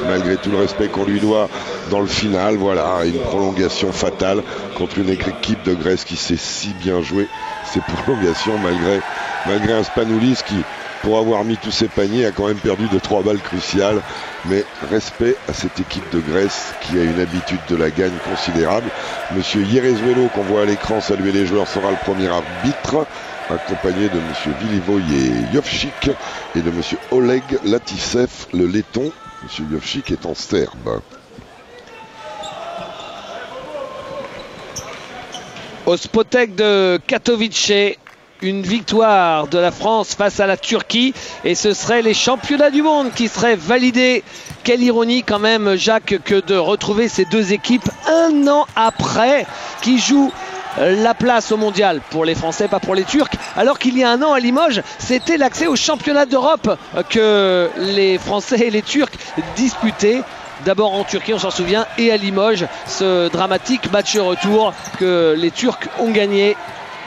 malgré tout le respect qu'on lui doit dans le final. Voilà, une prolongation fatale contre une équipe de Grèce qui sait si bien jouer ces prolongations, malgré un Spanoulis qui, pour avoir mis tous ses paniers, a quand même perdu de 3 balles cruciales. Mais respect à cette équipe de Grèce qui a une habitude de la gagne considérable. Monsieur Yerezuelo, qu'on voit à l'écran saluer les joueurs, sera le premier arbitre, accompagné de monsieur Vilivoje Jovčić et de monsieur Oleg Latisev, le letton. Monsieur Jovčić est en serbe. Au Spotek de Katowice, une victoire de la France face à la Turquie et ce seraient les championnats du monde qui seraient validés. Quelle ironie quand même, Jacques, que de retrouver ces deux équipes un an après, qui jouent la place au mondial pour les Français, pas pour les Turcs, alors qu'il y a un an à Limoges, c'était l'accès aux championnats d'Europe que les Français et les Turcs disputaient. D'abord en Turquie, on s'en souvient, et à Limoges, ce dramatique match retour que les Turcs ont gagné,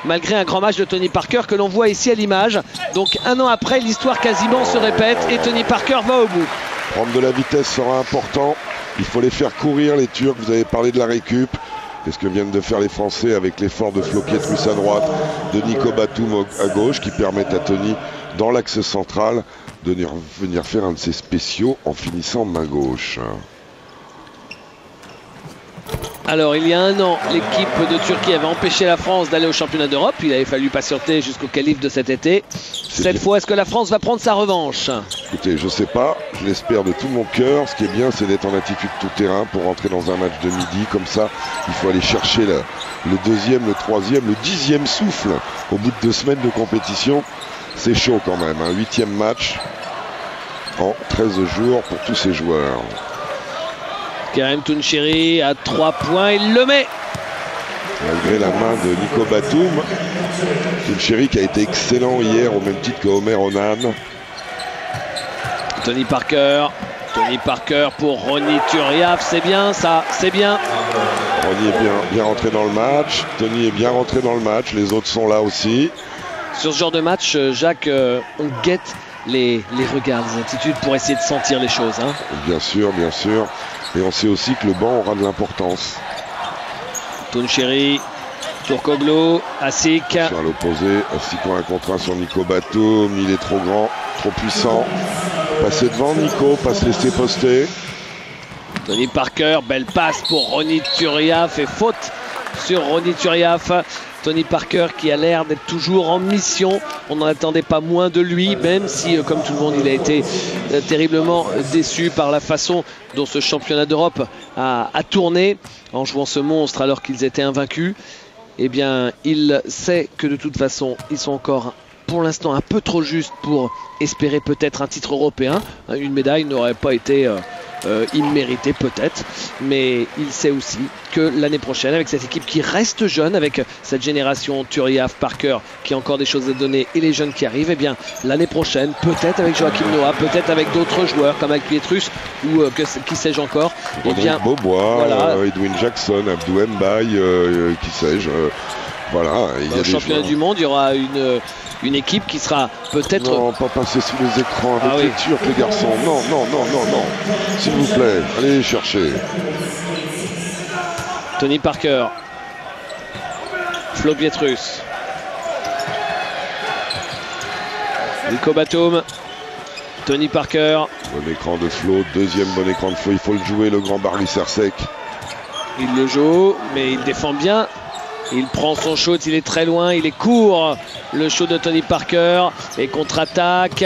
malgré un grand match de Tony Parker que l'on voit ici à l'image. Donc un an après, l'histoire quasiment se répète et Tony Parker va au bout. Prendre de la vitesse sera important. Il faut les faire courir, les Turcs. Vous avez parlé de la récup. Qu'est-ce que viennent de faire les Français avec l'effort de Flo Pietrus à droite, de Nico Batum à gauche, qui permettent à Tony, dans l'axe central, de venir faire un de ses spéciaux en finissant main gauche. Alors il y a un an, l'équipe de Turquie avait empêché la France d'aller au championnat d'Europe. Il avait fallu patienter jusqu'au qualif de cet été. Cette fois, est-ce que la France va prendre sa revanche? Écoutez, je sais pas, je l'espère de tout mon cœur. Ce qui est bien, c'est d'être en attitude tout-terrain pour rentrer dans un match de midi. Comme ça, il faut aller chercher le deuxième, le troisième, le 10e souffle au bout de 2 semaines de compétition. C'est chaud quand même, un 8e match en 13 jours pour tous ces joueurs. Kerem Tunçeri à 3 points, il le met. Malgré la main de Nico Batum, Tunçeri qui a été excellent hier au même titre que Omer Onan. Tony Parker pour Ronny Turiaf, c'est bien ça, c'est bien. Ronny est bien rentré dans le match, Tony est bien rentré dans le match, les autres sont là aussi. Sur ce genre de match, Jacques, on guette les regards, les attitudes pour essayer de sentir les choses. Hein. Bien sûr, bien sûr. Et on sait aussi que le banc aura de l'importance. Tunçeri, Turkoglu, Asik. Sur l'opposé, Asik a un contre 1 sur Nico Batum. Il est trop grand, trop puissant. Passer devant Nico, pas se laisser poster. Tony Parker, belle passe pour Ronny Turiaf et faute sur Ronny Turiaf. Tony Parker qui a l'air d'être toujours en mission. On n'en attendait pas moins de lui, même si, comme tout le monde, il a été terriblement déçu par la façon dont ce championnat d'Europe a tourné en jouant ce monstre alors qu'ils étaient invaincus. Eh bien, il sait que de toute façon, ils sont encore pour l'instant un peu trop justes pour espérer peut-être un titre européen. Une médaille n'aurait pas été imméritée peut-être, mais il sait aussi que l'année prochaine, avec cette équipe qui reste jeune, avec cette génération Turiaf, Parker qui a encore des choses à donner et les jeunes qui arrivent, eh bien l'année prochaine, peut-être avec Joachim Noah, peut-être avec d'autres joueurs comme avec Pietrus ou qui sais-je encore, eh bien Beaubois, voilà. Edwin Jackson, Abdou Mbaye, qui sais-je, voilà. Dans le championnat du monde, il y aura une équipe qui sera peut-être... Non, pas passer sous les écrans avec les Turcs, les garçons. Non. S'il vous plaît, allez les chercher. Tony Parker. Flo Pietrus. Nico Batum. Tony Parker. Bon écran de Flo, deuxième bon écran de Flo. Il faut le jouer, le grand Baris Hersek. Il le joue, mais il défend bien. Il prend son shoot, il est très loin, il est court. Le shoot de Tony Parker et contre-attaque.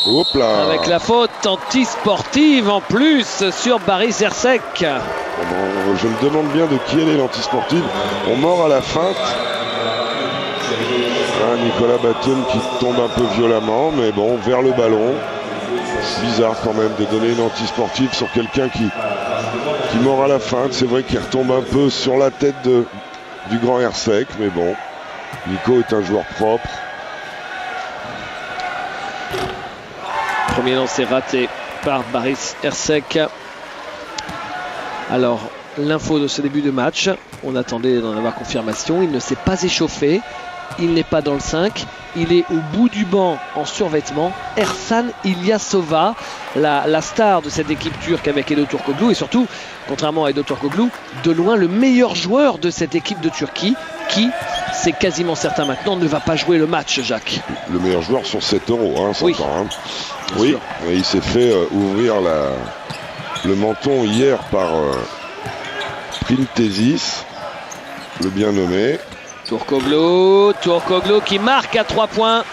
Hopla. Avec la faute antisportive en plus sur Baris Hersek. Bon, je me demande bien de qui elle est l'antisportive. On mord à la feinte. Nicolas Batum qui tombe un peu violemment, mais bon, vers le ballon. C'est bizarre quand même de donner une antisportive sur quelqu'un qui mord à la feinte. C'est vrai qu'il retombe un peu sur la tête du grand Hersek, mais bon, Nico est un joueur propre. Premier lancé raté par Baris Hersek. Alors, l'info de ce début de match, on attendait d'en avoir confirmation. Il ne s'est pas échauffé. il n'est pas dans le 5. Il est au bout du banc en survêtement. Ersan İlyasova, la star de cette équipe turque avec Edo Turkoglu. Et surtout, contrairement à Edo Turkoglu, de loin le meilleur joueur de cette équipe de Turquie qui, c'est quasiment certain maintenant, ne va pas jouer le match, Jacques. Le meilleur joueur sur 7 €, hein, oui. Hein. Oui, et il s'est fait ouvrir le menton hier par Printesis, le bien nommé. Turkoglu qui marque à 3 points.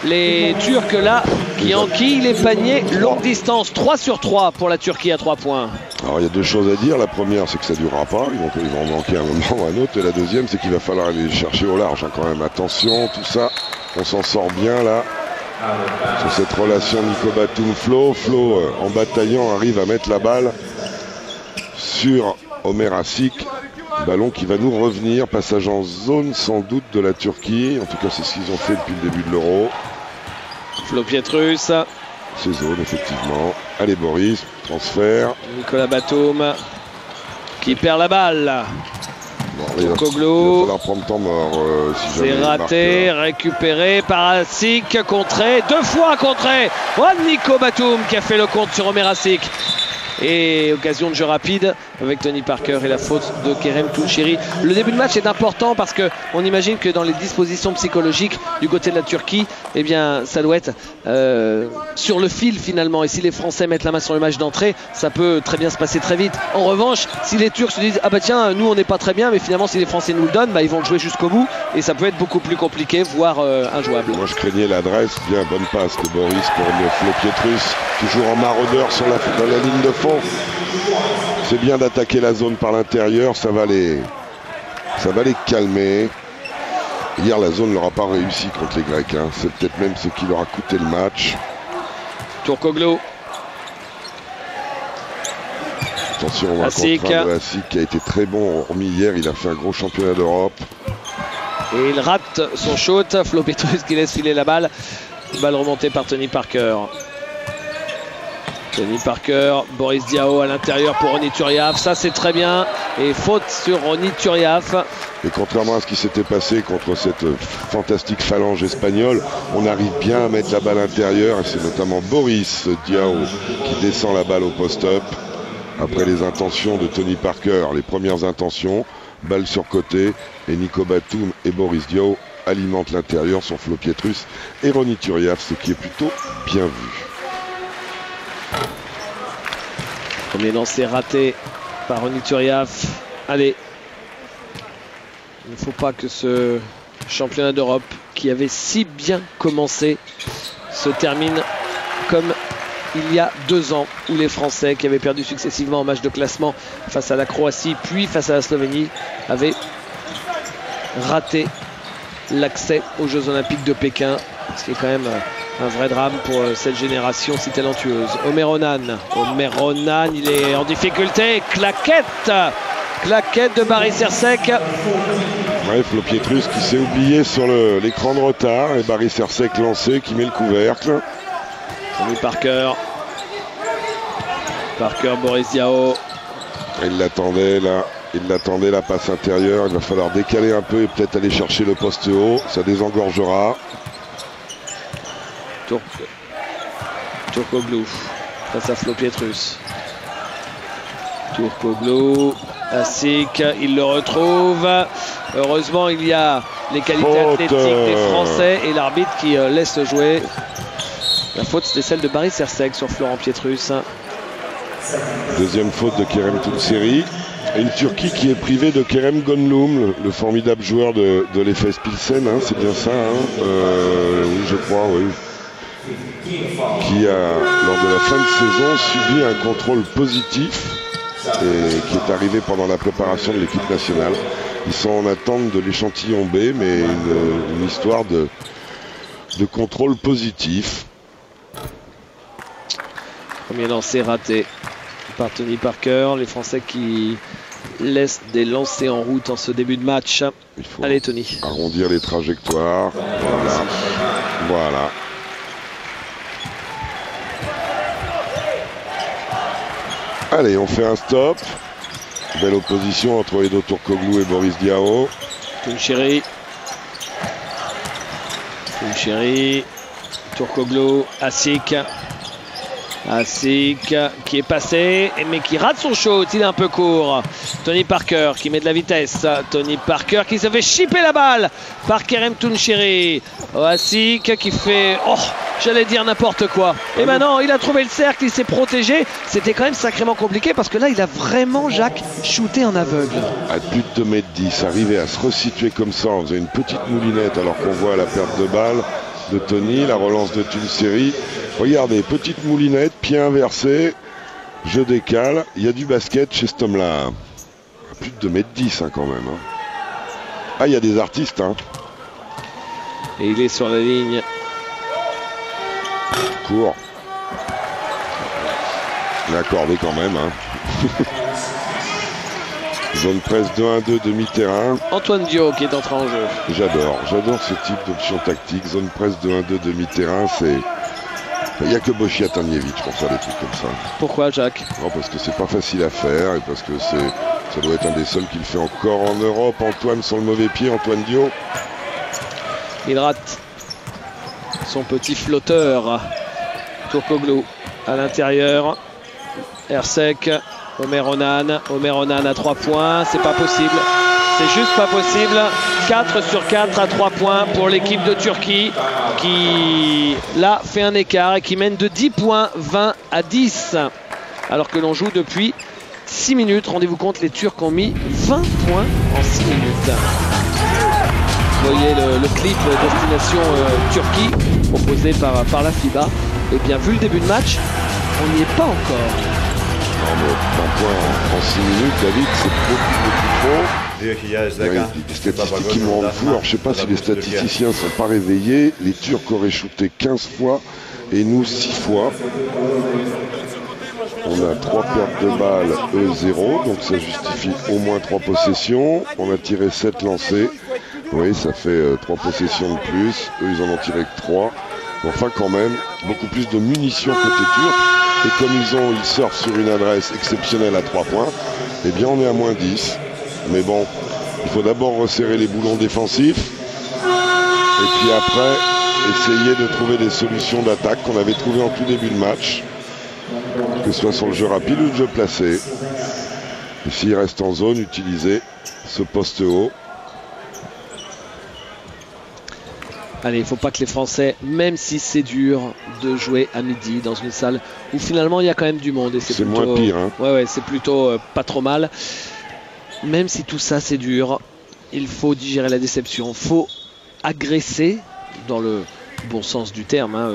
Les Turcs là qui enquillent les paniers longue distance. 3 sur 3 pour la Turquie à 3 points. Alors il y a deux choses à dire. La première, c'est que ça ne durera pas. Ils vont manquer un moment ou un autre. Et la deuxième, c'est qu'il va falloir aller chercher au large, hein, quand même. Attention, tout ça, on s'en sort bien là. Sur cette relation Nico Batum-Flo. Flo, en bataillant, arrive à mettre la balle sur Omer Asik. Ballon qui va nous revenir, passage en zone sans doute de la Turquie. En tout cas, c'est ce qu'ils ont fait depuis le début de l'Euro. Flo Pietrus. C'est zone, effectivement. Allez, Boris, transfert. Nicolas Batum qui perd la balle. Bon, il va falloir prendre temps mort. Si c'est raté, récupéré par Asik, contré, 2 fois contré. Oh, Nico Batum qui a fait le compte sur Omer Asik. Et occasion de jeu rapide avec Tony Parker et la faute de Kerem Toulchiri. Le début de match est important parce qu'on imagine que dans les dispositions psychologiques du côté de la Turquie, eh bien, ça doit être sur le fil finalement. Et si les Français mettent la main sur le match d'entrée, ça peut très bien se passer très vite. En revanche, si les Turcs se disent ah bah tiens, nous on n'est pas très bien, mais finalement si les Français nous le donnent, bah, ils vont le jouer jusqu'au bout et ça peut être beaucoup plus compliqué, voire injouable. Moi je craignais l'adresse, bien bonne passe de Boris pour le Flo Pietrus, toujours en maraudeur sur dans la ligne de fond. C'est bien d'attaquer la zone par l'intérieur, ça va les calmer. Hier la zone n'aura pas réussi contre les Grecs, hein. C'est peut-être même ce qui leur a coûté le match. Turkoglu. Attention, on va contre Asik qui a été très bon, hormis hier, il a fait un gros championnat d'Europe. Et il rate son shoot, Flo Pietrus qui laisse filer la balle. Balle remontée par Tony Parker. Tony Parker, Boris Diaw à l'intérieur pour Ronny Turiaf, ça c'est très bien. Et faute sur Ronny Turiaf. Et contrairement à ce qui s'était passé contre cette fantastique phalange espagnole, on arrive bien à mettre la balle intérieure. Et c'est notamment Boris Diaw qui descend la balle au post-up. Après les intentions de Tony Parker, les premières intentions, balle sur côté. Et Nico Batum et Boris Diaw alimentent l'intérieur sur Flo Pietrus et Ronny Turiaf, ce qui est plutôt bien vu. Premier lancé raté par Ronny Turiaf. Allez, il ne faut pas que ce championnat d'Europe qui avait si bien commencé se termine comme il y a 2 ans où les Français qui avaient perdu successivement en match de classement face à la Croatie puis face à la Slovénie avaient raté l'accès aux Jeux Olympiques de Pékin, ce qui est quand même un vrai drame pour cette génération si talentueuse. Omer Onan, il est en difficulté. Claquette de Baris Hersek. Ouais, Flo Pietrus qui s'est oublié sur l'écran de retard. Et Baris Hersek lancé qui met le couvercle. Tony Parker. Boris Diaw. Il l'attendait là. Il l'attendait, la passe intérieure. Il va falloir décaler un peu et peut-être aller chercher le poste haut. Ça désengorgera. Turkoglu face à Flo Pietrus. Turkoglu, Asik, il le retrouve. Heureusement, il y a les qualités athlétiques des Français et l'arbitre qui laisse jouer. La faute, c'était celle de Baris Hersek sur Florent Pietrus. Deuxième faute de Kerem Toulchiri. Et une Turquie qui est privée de Kerem Gönlüm, le formidable joueur de l'Efes Pilsen, hein, c'est bien ça, hein, oui, je crois, oui. Qui a, lors de la fin de saison, subi un contrôle positif et qui est arrivé pendant la préparation de l'équipe nationale. Ils sont en attente de l'échantillon B, mais une histoire de contrôle positif. Premier lancé raté par Tony Parker. Les Français qui laissent des lancers en route en ce début de match. Il faut Allez Tony. Arrondir les trajectoires. Voilà. Allez, on fait un stop. Belle opposition entre Edo Turkoglu et Boris Diaw. Toulchiri. Chéri, Turkoglu, Asik qui est passé mais qui rate son shoot, il est un peu court. Tony Parker qui met de la vitesse, Tony Parker qui se fait chipper la balle par Kerem Tounchiri. Asik qui fait, oh, j'allais dire n'importe quoi. Et maintenant il a trouvé le cercle, il s'est protégé. C'était quand même sacrément compliqué parce que là il a vraiment, Jacques, shooté en aveugle. À plus de 2,10 m, arriver à se resituer comme ça, on faisait une petite moulinette alors qu'on voit la perte de balle de Tony, la relance de Tounchiri. Regardez, petite moulinette, pied inversé, je décale, il y a du basket chez cet homme-là. Plus de 2,10 m quand même. Hein. Ah, il y a des artistes. Hein. Et il est sur la ligne. Court. Il a accordé quand même. Hein. Zone presse 2-1-2 demi-terrain. Antoine Dio qui est entré en jeu. J'adore ce type d'option tactique. Zone presse 2-1-2 demi-terrain, c'est... Il n'y a que Bochia Tanjevic pour faire des trucs comme ça. Pourquoi, Jacques? Non, parce que c'est pas facile à faire et parce que ça doit être un des seuls qui le fait encore en Europe. Antoine sur le mauvais pied, Antoine Dio. Il rate son petit flotteur. Turkoglu à l'intérieur. Ersek, Omer Onan à 3 points. C'est pas possible. C'est juste pas possible. 4 sur 4 à 3 points pour l'équipe de Turquie qui là fait un écart et qui mène de 10 points, 20-10. Alors que l'on joue depuis 6 minutes. Rendez-vous compte, les Turcs ont mis 20 points en 6 minutes. Vous voyez le clip Destination Turquie proposé par la FIBA. Et bien vu le début de match, on n'y est pas encore. Non mais 20 points en 6 minutes, David, c'est beaucoup trop. Il y a des statistiques qui me rendent fou. Alors je sais pas si les statisticiens ne sont pas réveillés. Les Turcs auraient shooté 15 fois et nous 6 fois. On a 3 pertes de balles, eux 0. Donc ça justifie au moins 3 possessions. On a tiré 7 lancés. Oui, ça fait 3 possessions de plus. Eux, ils en ont tiré que 3. Enfin, quand même, beaucoup plus de munitions côté turc. Et comme ils surfent sur une adresse exceptionnelle à 3 points, eh bien, on est à moins 10. Mais bon, il faut d'abord resserrer les boulons défensifs. Et puis après, essayer de trouver des solutions d'attaque qu'on avait trouvées en tout début de match. Que ce soit sur le jeu rapide ou le jeu placé. Et s'il reste en zone, utiliser ce poste haut. Allez, il ne faut pas que les Français, même si c'est dur de jouer à midi dans une salle où finalement il y a quand même du monde. Et c'est plutôt, moins pire. Hein. Ouais, c'est plutôt pas trop mal. Même si tout ça c'est dur, il faut digérer la déception. Il faut agresser, dans le bon sens du terme, hein,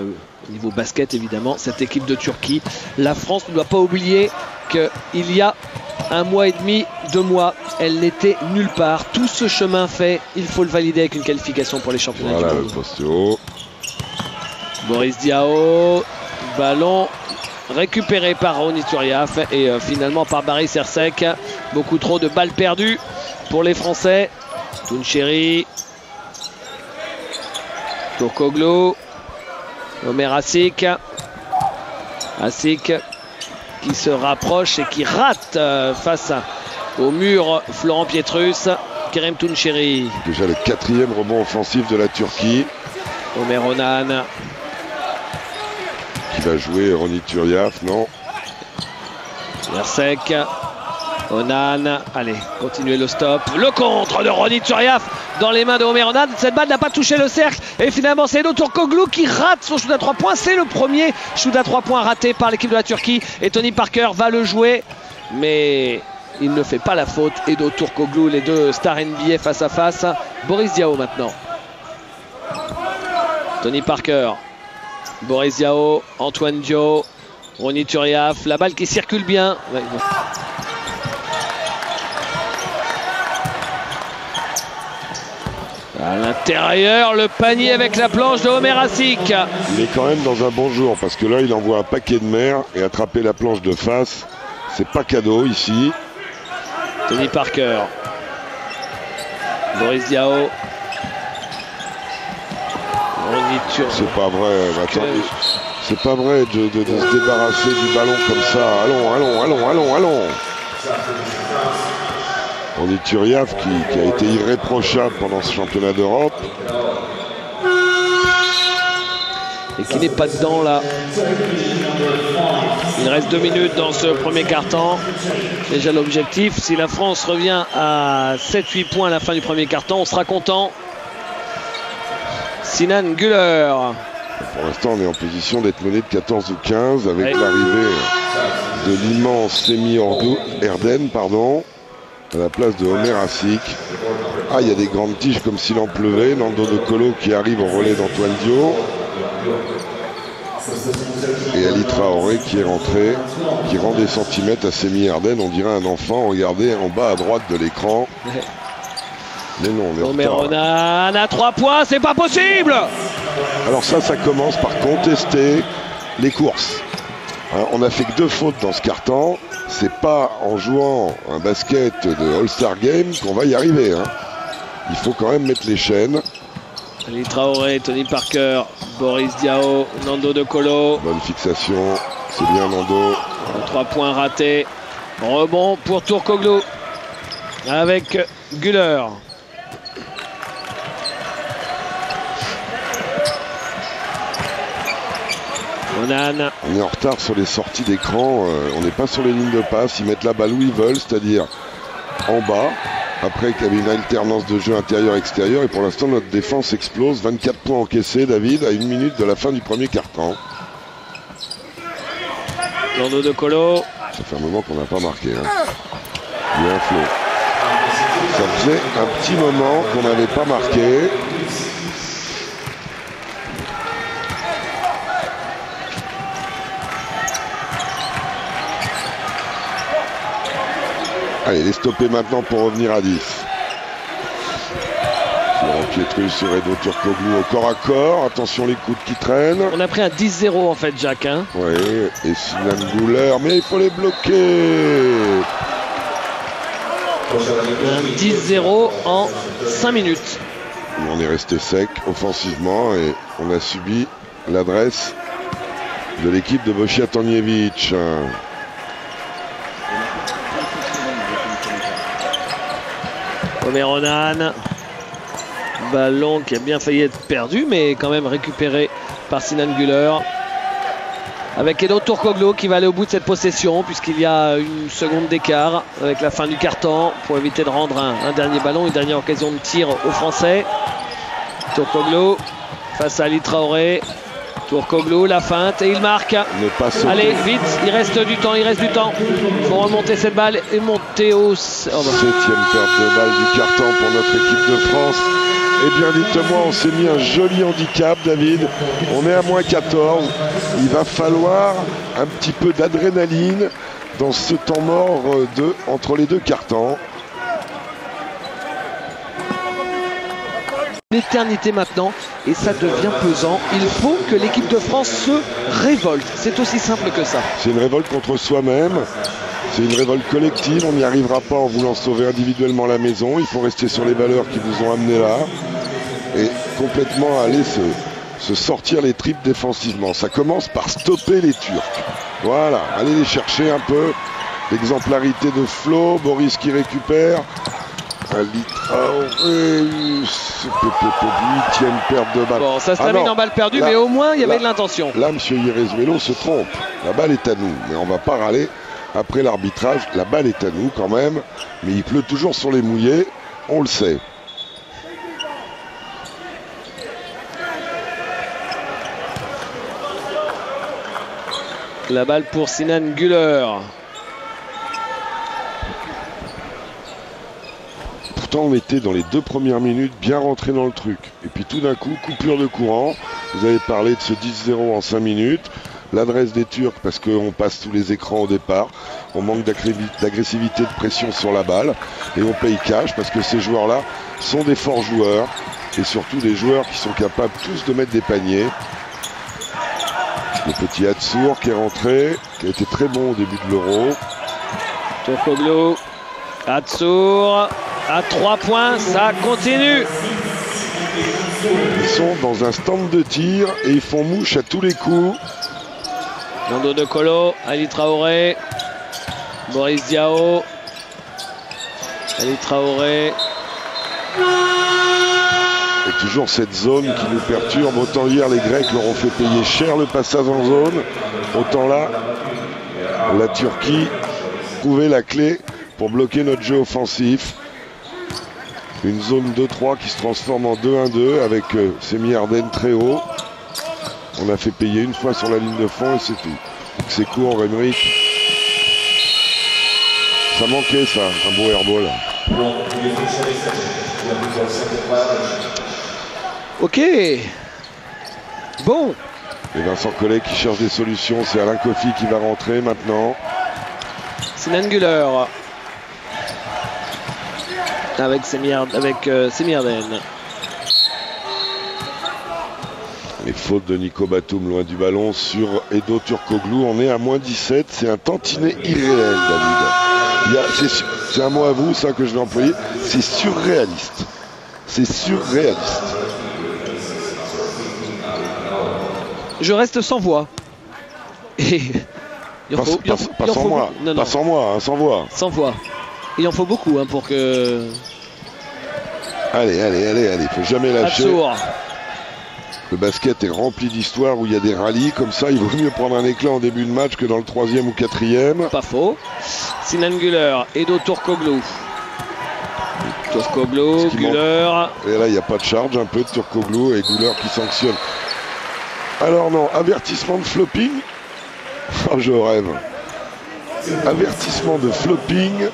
au niveau basket évidemment, cette équipe de Turquie. La France ne doit pas oublier qu'il y a 1 mois et demi, 2 mois, elle n'était nulle part. Tout ce chemin fait, il faut le valider avec une qualification pour les championnats du monde. Le poste haut. Boris Diaw, ballon récupéré par Ronny Turiaf et finalement par Barry Ersek. Beaucoup trop de balles perdues pour les Français. Tounchiri, Turkoglu, Omer Asik qui se rapproche et qui rate face au mur Florent Pietrus. Kerem Tounchiri. Déjà le 4e rebond offensif de la Turquie. Omer Onan. Qui va jouer Ronny Turiaf, non. Ersek. Onan. Allez, continuez le stop. Le contre de Ronny Turiaf dans les mains de Omer Onan. Cette balle n'a pas touché le cercle. Et finalement, c'est Turkoglu qui rate son shoot à 3 points. C'est le premier shoot à 3 points raté par l'équipe de la Turquie. Et Tony Parker va le jouer. Mais il ne fait pas la faute. Et Turkoglu, les deux stars NBA face à face. Boris Diaw maintenant. Tony Parker. Boris Diaw. Antoine Dio. Ronny Turiaf. La balle qui circule bien. À l'intérieur, le panier avec la planche de Omer Asik. Il est quand même dans un bon jour parce que là, il envoie un paquet de mer et attraper la planche de face, c'est pas cadeau ici. Tony Parker. Boris Diaw. C'est pas vrai. Attendez. C'est pas vrai de se débarrasser du ballon comme ça. Allons. Ronny Turiaf qui a été irréprochable pendant ce championnat d'Europe. et qui n'est pas dedans là. Il reste 2 minutes dans ce premier quart-temps. Déjà l'objectif, si la France revient à 7-8 points à la fin du premier quart-temps, on sera content. Sinan Güler. Pour l'instant, on est en position d'être mené de 14 ou 15 avec l'arrivée de l'immense Semi Erden, à la place de Omer Asik. Ah, il y a des grandes tiges comme s'il en pleuvait. Nando De Colo qui arrive au relais d'Antoine Dio. Et Ali Traoré qui est rentré, qui rend des centimètres à Semi Erden. On dirait un enfant. Regardez en bas à droite de l'écran. Mais non, on est en retard. Omer à 3 points, c'est pas possible. Alors ça commence par contester les courses. Hein, on n'a fait que 2 fautes dans ce quart-temps. C'est pas en jouant un basket de All-Star Game qu'on va y arriver. Hein. Il faut quand même mettre les chaînes. Ali Traoré, Tony Parker, Boris Diaw, Nando De Colo. Bonne fixation, c'est bien Nando. 3 points ratés. Rebond pour Turkoglu avec Güler. Onan. On est en retard sur les sorties d'écran, on n'est pas sur les lignes de passe, ils mettent la balle où ils veulent, c'est-à-dire en bas, après qu'il y avait une alternance de jeu intérieur-extérieur, et pour l'instant notre défense explose, 24 points encaissés, David, à 1 minute de la fin du premier quart-temps. Nando De Colo. Ça fait un moment qu'on n'a pas marqué. Hein. Il y a un flot. Ça faisait un petit moment qu'on n'avait pas marqué. Allez, les stopper maintenant pour revenir à 10. Florent Pietrus sur Edo Turkoglu au corps à corps. Attention les coudes qui traînent. On a pris un 10-0 en fait, Jacques. Hein. Oui, et Sinan Güler, mais il faut les bloquer. Un 10-0 en 5 minutes. On est resté sec offensivement et on a subi l'adresse de l'équipe de Bošija Tanjević. Omer Onan. Ballon qui a bien failli être perdu, mais quand même récupéré par Sinan Güler. Avec Edo Turkoglu qui va aller au bout de cette possession, puisqu'il y a 1 seconde d'écart avec la fin du quart-temps pour éviter de rendre un dernier ballon, une dernière occasion de tir aux Français. Turkoglu face à Ali Traoré. Turkoglu, la feinte et il marque. Allez, vite, il reste du temps. Il faut remonter cette balle et monter au... 7e perte de balle du carton pour notre équipe de France. Eh bien, dites-moi, on s'est mis un joli handicap, David. On est à moins 14. Il va falloir un petit peu d'adrénaline dans ce temps mort entre les 2 cartons. L'éternité maintenant et ça devient pesant. Il faut que l'équipe de France se révolte. C'est aussi simple que ça. C'est une révolte contre soi-même. C'est une révolte collective. On n'y arrivera pas en voulant sauver individuellement la maison. Il faut rester sur les valeurs qui vous ont amené là et complètement aller se sortir les tripes défensivement. Ça commence par stopper les Turcs. Voilà, allez les chercher un peu. L'exemplarité de Flo, Boris qui récupère. Ali Traoré, 8e perte de balle. Bon, ça se termine en balle perdue, mais au moins il y avait de l'intention. Là, M. Hierezuelo se trompe. La balle est à nous, mais on va pas râler. Après l'arbitrage, la balle est à nous quand même, mais il pleut toujours sur les mouillés, on le sait. La balle pour Sinan Güler. Pourtant, on était dans les 2 premières minutes bien rentré dans le truc. Et puis tout d'un coup, coupure de courant. Vous avez parlé de ce 10-0 en 5 minutes. L'adresse des Turcs parce qu'on passe tous les écrans au départ. On manque d'agressivité, de pression sur la balle. Et on paye cash parce que ces joueurs-là sont des forts joueurs. Et surtout des joueurs qui sont capables tous de mettre des paniers. Le petit Hatsour qui est rentré, qui a été très bon au début de l'Euro. Turkoglu, Hatsour, à 3 points, ça continue. Ils sont dans un stand de tir et ils font mouche à tous les coups. Nando De Colo, Ali Traoré, Boris Diaw, Ali Traoré. Et toujours cette zone qui nous perturbe. Autant hier les Grecs leur ont fait payer cher le passage en zone, autant là la Turquie trouvait la clé pour bloquer notre jeu offensif. Une zone 2-3 qui se transforme en 2-1-2 avec Semih Arden très haut. On a fait payer une fois sur la ligne de fond et c'est tout. C'est court, Emeric. Ça manquait ça, un beau airball. Ok. Bon. Et Vincent Collet qui cherche des solutions. C'est Alain Kofi qui va rentrer maintenant. Sinan Güler. Avec Semih Arden. Les fautes de Nico Batum loin du ballon sur Edo Turkoglu. On est à moins 17. C'est un tantinet irréel, David. C'est un mot à vous, ça, que je vais employer. C'est surréaliste. C'est surréaliste. Je reste sans voix. Et pas sans moi. Pas sans moi, hein, sans voix. Sans voix. Il en faut beaucoup hein, pour que... Allez. Faut jamais lâcher. Atsour. Le basket est rempli d'histoires où il y a des rallyes comme ça. Il vaut mieux prendre un éclat en début de match que dans le 3e ou 4e. Pas faux. Sinan Güler, Edo Turkoglu. Güler. Et là, il n'y a pas de charge, un peu de Turkoglu et Güler qui sanctionne. Alors non, avertissement de flopping. Oh, je rêve. Avertissement de flopping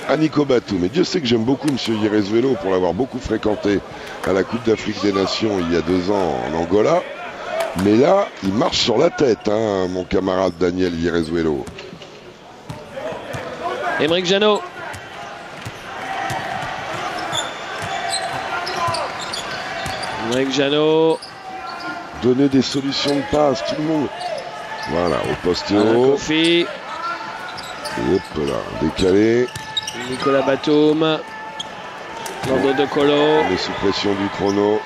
à Nico Batum. Mais Dieu sait que j'aime beaucoup M. Yerezuelo pour l'avoir beaucoup fréquenté à la Coupe d'Afrique des Nations il y a 2 ans en Angola. Mais là, il marche sur la tête, hein, mon camarade Daniel Yerezuelo. Emeric Janot. Donner des solutions de passe, tout le monde. Voilà, au poste haut. Kofi. Hop là, décalé. Nicolas Batum. Nando De Colo. On est sous pression du chrono.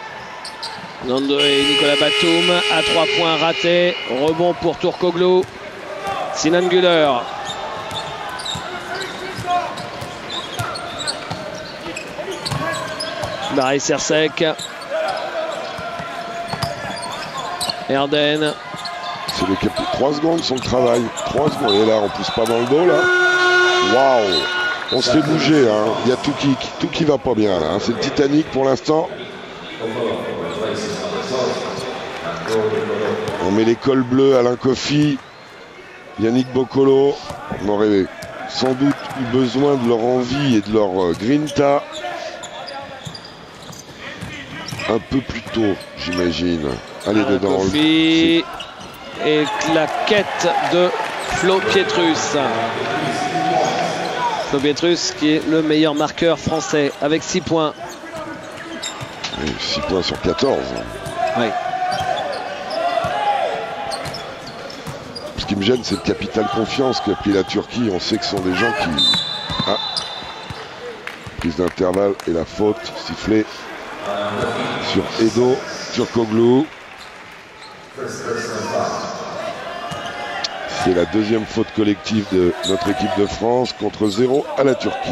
Nando et Nicolas Batum à 3 points ratés. Rebond pour Turkoglu. Sinan Güler. Barry Sersek. Arden. C'est le capitaine. 3 secondes son travail. 3 secondes. Et là, on pousse pas dans le dos là. Waouh! On se fait bouger. Hein. Il y a tout qui va pas bien là. Hein. C'est le Titanic pour l'instant. On met les cols bleus, Alain Kofi, Yannick Bokolo. On aurait sans doute eu besoin de leur envie et de leur grinta un peu plus tôt, j'imagine. Allez Alain dedans. Kofi et la quête de Flo Pietrus. Flo Pietrus qui est le meilleur marqueur français avec 6 points. Et 6 points sur 14. Oui. Ce qui me gêne, c'est le capital confiance qu'a pris la Turquie. On sait que ce sont des gens qui... Ah. Prise d'intervalle et la faute sifflée sur Edo Turkoglu. C'est la 2e faute collective de notre équipe de France contre 0 à la Turquie.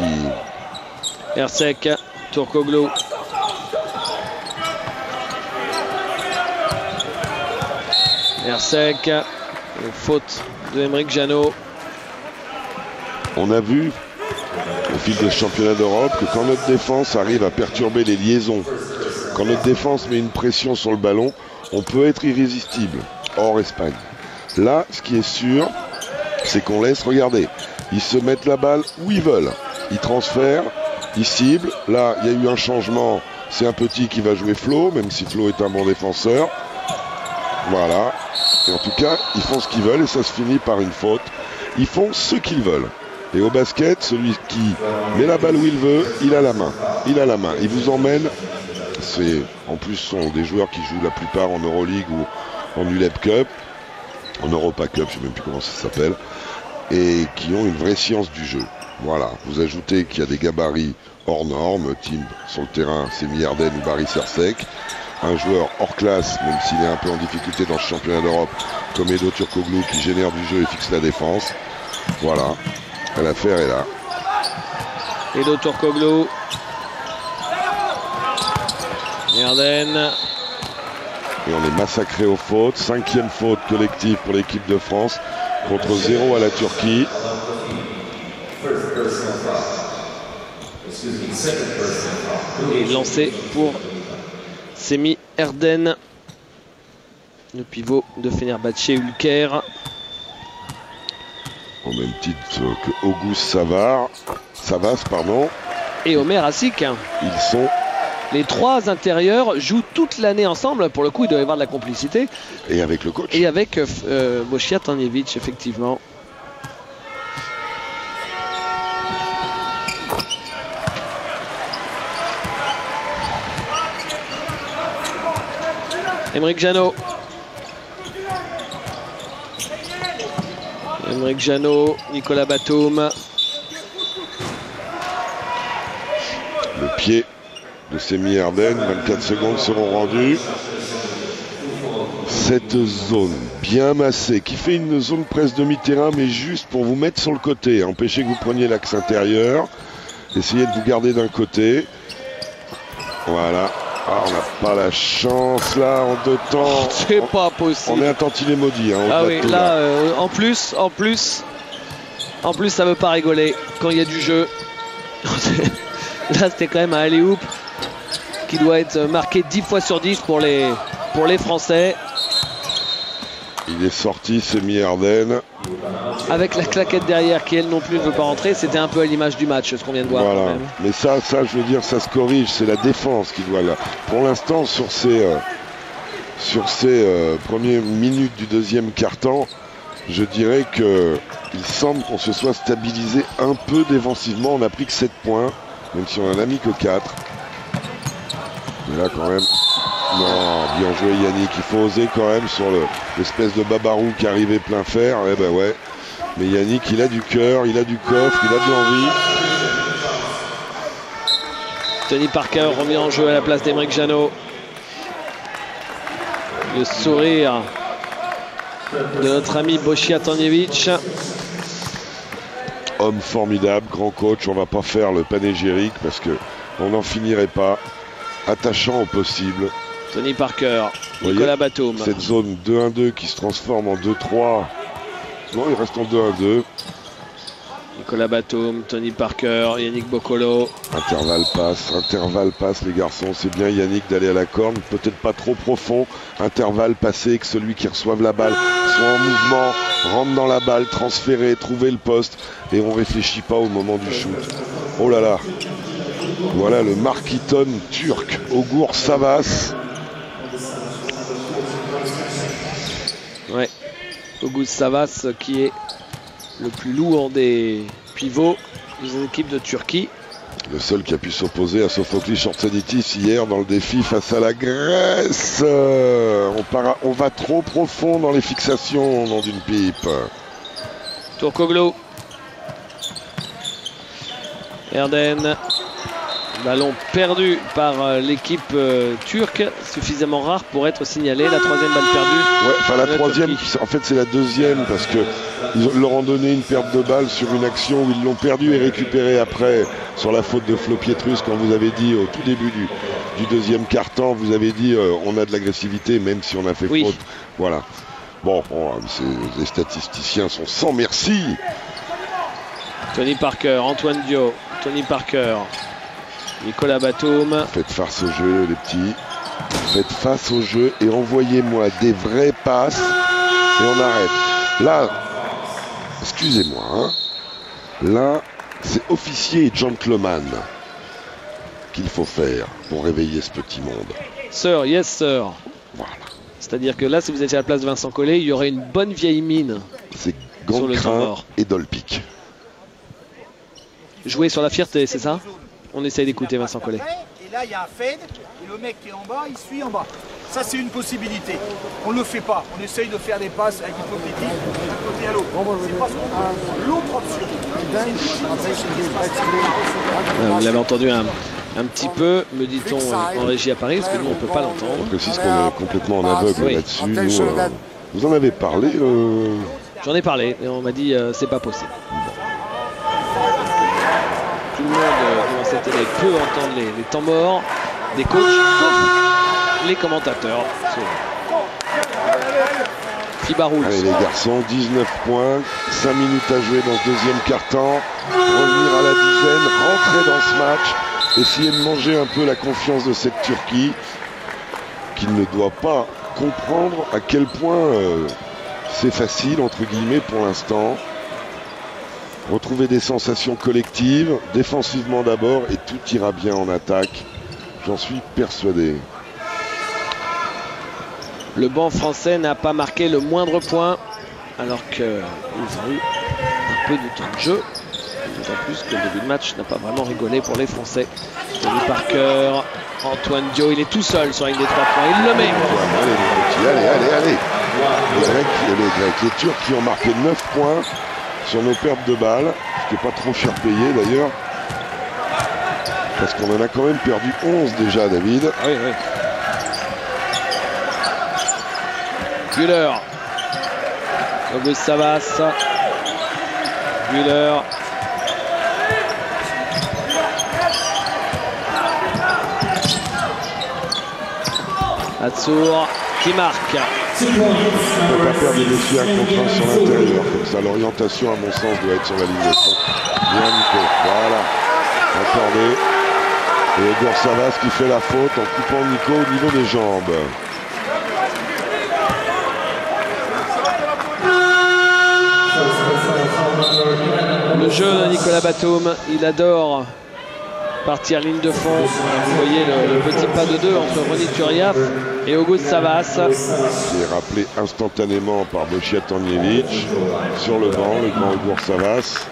Sersek, Turkoglu. Sersek, faute de Emeric Janot. On a vu au fil des championnats d'Europe que quand notre défense arrive à perturber les liaisons, quand notre défense met une pression sur le ballon, on peut être irrésistible, hors Espagne. Là, ce qui est sûr, c'est qu'on laisse, regardez, ils se mettent la balle où ils veulent. Ils transfèrent, ils ciblent. Là, il y a eu un changement. C'est un petit qui va jouer Flo, même si Flo est un bon défenseur. Voilà. Et en tout cas, ils font ce qu'ils veulent et ça se finit par une faute. Ils font ce qu'ils veulent. Et au basket, celui qui met la balle où il veut, il a la main. Il a la main. Il vous emmène. En plus, ce sont des joueurs qui jouent la plupart en Euroleague ou en ULEB Cup. En Europa Cup, je ne sais même plus comment ça s'appelle, et qui ont une vraie science du jeu. Voilà, vous ajoutez qu'il y a des gabarits hors normes, team sur le terrain, Semih Arden ou Barry Sersek, un joueur hors classe, même s'il est un peu en difficulté dans ce championnat d'Europe, comme Edo Turkoglu qui génère du jeu et fixe la défense. Voilà, l'affaire est là. Edo Turkoglu. Erden. Et on est massacré aux fautes. 5e faute collective pour l'équipe de France contre 0 à la Turquie. Et lancé pour Semih Erden, le pivot de Fenerbahçe Ülker. Au même titre que Auguste Savas, pardon. Et Omer Asik. Ils sont... Les trois intérieurs jouent toute l'année ensemble. Pour le coup, il doit y avoir de la complicité. Et avec le coach. Et avec Bošija Tanjević, effectivement. Emeric Janot. Emeric Janot, Nicolas Batum. Le pied de Semih Erden, 24 secondes seront rendues. Cette zone bien massée, qui fait une zone presque demi-terrain, mais juste pour vous mettre sur le côté, empêcher que vous preniez l'axe intérieur. Essayez de vous garder d'un côté. Voilà. Ah, on n'a pas la chance là en 2 temps. C'est pas possible. On est un tantinet maudit. Hein, ah oui, là, en plus, ça veut pas rigoler quand il y a du jeu. Là, c'était quand même un alley-oop qui doit être marqué 10 fois sur 10 pour les Français. Il est sorti, Semih Erden. Avec la claquette derrière qui, elle non plus, ne veut pas rentrer. C'était un peu à l'image du match, ce qu'on vient de voir. Voilà. Mais ça, je veux dire, ça se corrige. C'est la défense qui doit là. Pour l'instant, sur ces premières minutes du deuxième quart-temps, je dirais qu'il semble qu'on se soit stabilisé un peu défensivement. On n'a pris que 7 points, même si on en a mis que 4. Mais là, quand même... Non, bien joué Yannick, il faut oser quand même sur l'espèce de babarou qui arrivait plein fer. Eh ben ouais. Mais Yannick, il a du cœur, il a du coffre, il a de l'envie. Tony Parker remis en jeu à la place d'Emeric Janot. Le sourire de notre ami Bošija Tanjević. Homme formidable, grand coach, on va pas faire le panégyrique parce que on n'en finirait pas. Attachant au possible. Tony Parker, Nicolas Batum. Cette zone 2-1-2 qui se transforme en 2-3. Non, il reste en 2-1-2. Nicolas Batum, Tony Parker, Yannick Bokolo. Intervalle passe les garçons. C'est bien Yannick d'aller à la corne, peut-être pas trop profond. Intervalle passé, que celui qui reçoive la balle soit en mouvement, rentre dans la balle, transférer, trouver le poste. Et on réfléchit pas au moment du shoot. Oh là là. Voilà le Markiton turc, Auguste Savas. Ouais, Auguste Savas qui est le plus lourd des pivots des équipes de Turquie. Le seul qui a pu s'opposer à Sophoclis Chortzanitis hier dans le défi face à la Grèce. On va trop profond dans les fixations dans une pipe. Turkoglu. Erden. Ballon perdu par l'équipe turque, suffisamment rare pour être signalé. La troisième balle perdue. Ouais, enfin la troisième, en fait c'est la deuxième parce que ils leur ont donné une perte de balle sur une action où ils l'ont perdu et récupéré après sur la faute de Flo Pietrus. Quand vous avez dit au tout début du deuxième quart-temps, vous avez dit on a de l'agressivité même si on a fait faute. Voilà. Bon, les statisticiens sont sans merci. Tony Parker, Antoine Dio, Tony Parker. Nicolas Batum. Faites face au jeu les petits. Faites face au jeu et envoyez-moi des vraies passes et on arrête. Là, excusez-moi, hein, là c'est officier et gentleman qu'il faut faire pour réveiller ce petit monde. Sir, yes sir. Voilà. C'est-à-dire que là, si vous étiez à la place de Vincent Collet, il y aurait une bonne vieille mine. C'est Gancrin et Dolpic. Jouer sur la fierté, c'est ça? On essaye d'écouter Vincent Collet. Et là, il y a un fade, et le mec qui est en bas, il suit en bas. Ça, c'est une possibilité. On ne le fait pas. On essaye de faire des passes avec hypothétique d'un côté à l'autre. C'est pas ce qu'on veut. L'autre option. Vous l'avez entendu un petit peu, me dit-on en régie à Paris, parce que nous, on ne peut pas l'entendre. On précise qu'on est complètement en aveugle là-dessus. Vous en avez parlé J'en ai parlé, et on m'a dit c'est pas possible. Tout le monde devant cette télé peut entendre les temps morts. des coachs, sauf les commentateurs. FIBA Rules. Allez les garçons, 19 points, 5 minutes à jouer dans ce deuxième quart-temps. Revenir à la dizaine, rentrer dans ce match, essayer de manger un peu la confiance de cette Turquie qui ne doit pas comprendre à quel point c'est facile, entre guillemets, pour l'instant. Retrouver des sensations collectives, défensivement d'abord, et tout ira bien en attaque. J'en suis persuadé. Le banc français n'a pas marqué le moindre point, alors qu'ils ont eu un peu de temps de jeu. D'autant plus que le début de match n'a pas vraiment rigolé pour les Français. Tony Parker, Antoine Dio, il est tout seul sur la ligne des 3 points, il le met. Allez. Les Turcs qui ont marqué 9 points sur nos pertes de balles. C'était pas trop cher payé d'ailleurs. Parce qu'on en a quand même perdu 11 déjà, David. Oui. Güler. Auguste Savas. Güler. Hatsour qui marque. On ne peut pas perdre des défis à contre 1 sur l'intérieur. Comme ça, l'orientation, à mon sens, doit être sur la ligne de fond. Bien Nico. Voilà. Accordé. Et Egor Savas qui fait la faute en coupant Nico au niveau des jambes. Le jeu de Nicolas Batum, il adore partir ligne de fond. Vous voyez le petit pas de 2 entre Ronny Turiaf et Auguste Savas. Qui est rappelé instantanément par Bochia Tanjevic sur le banc, le grand Egor Savas.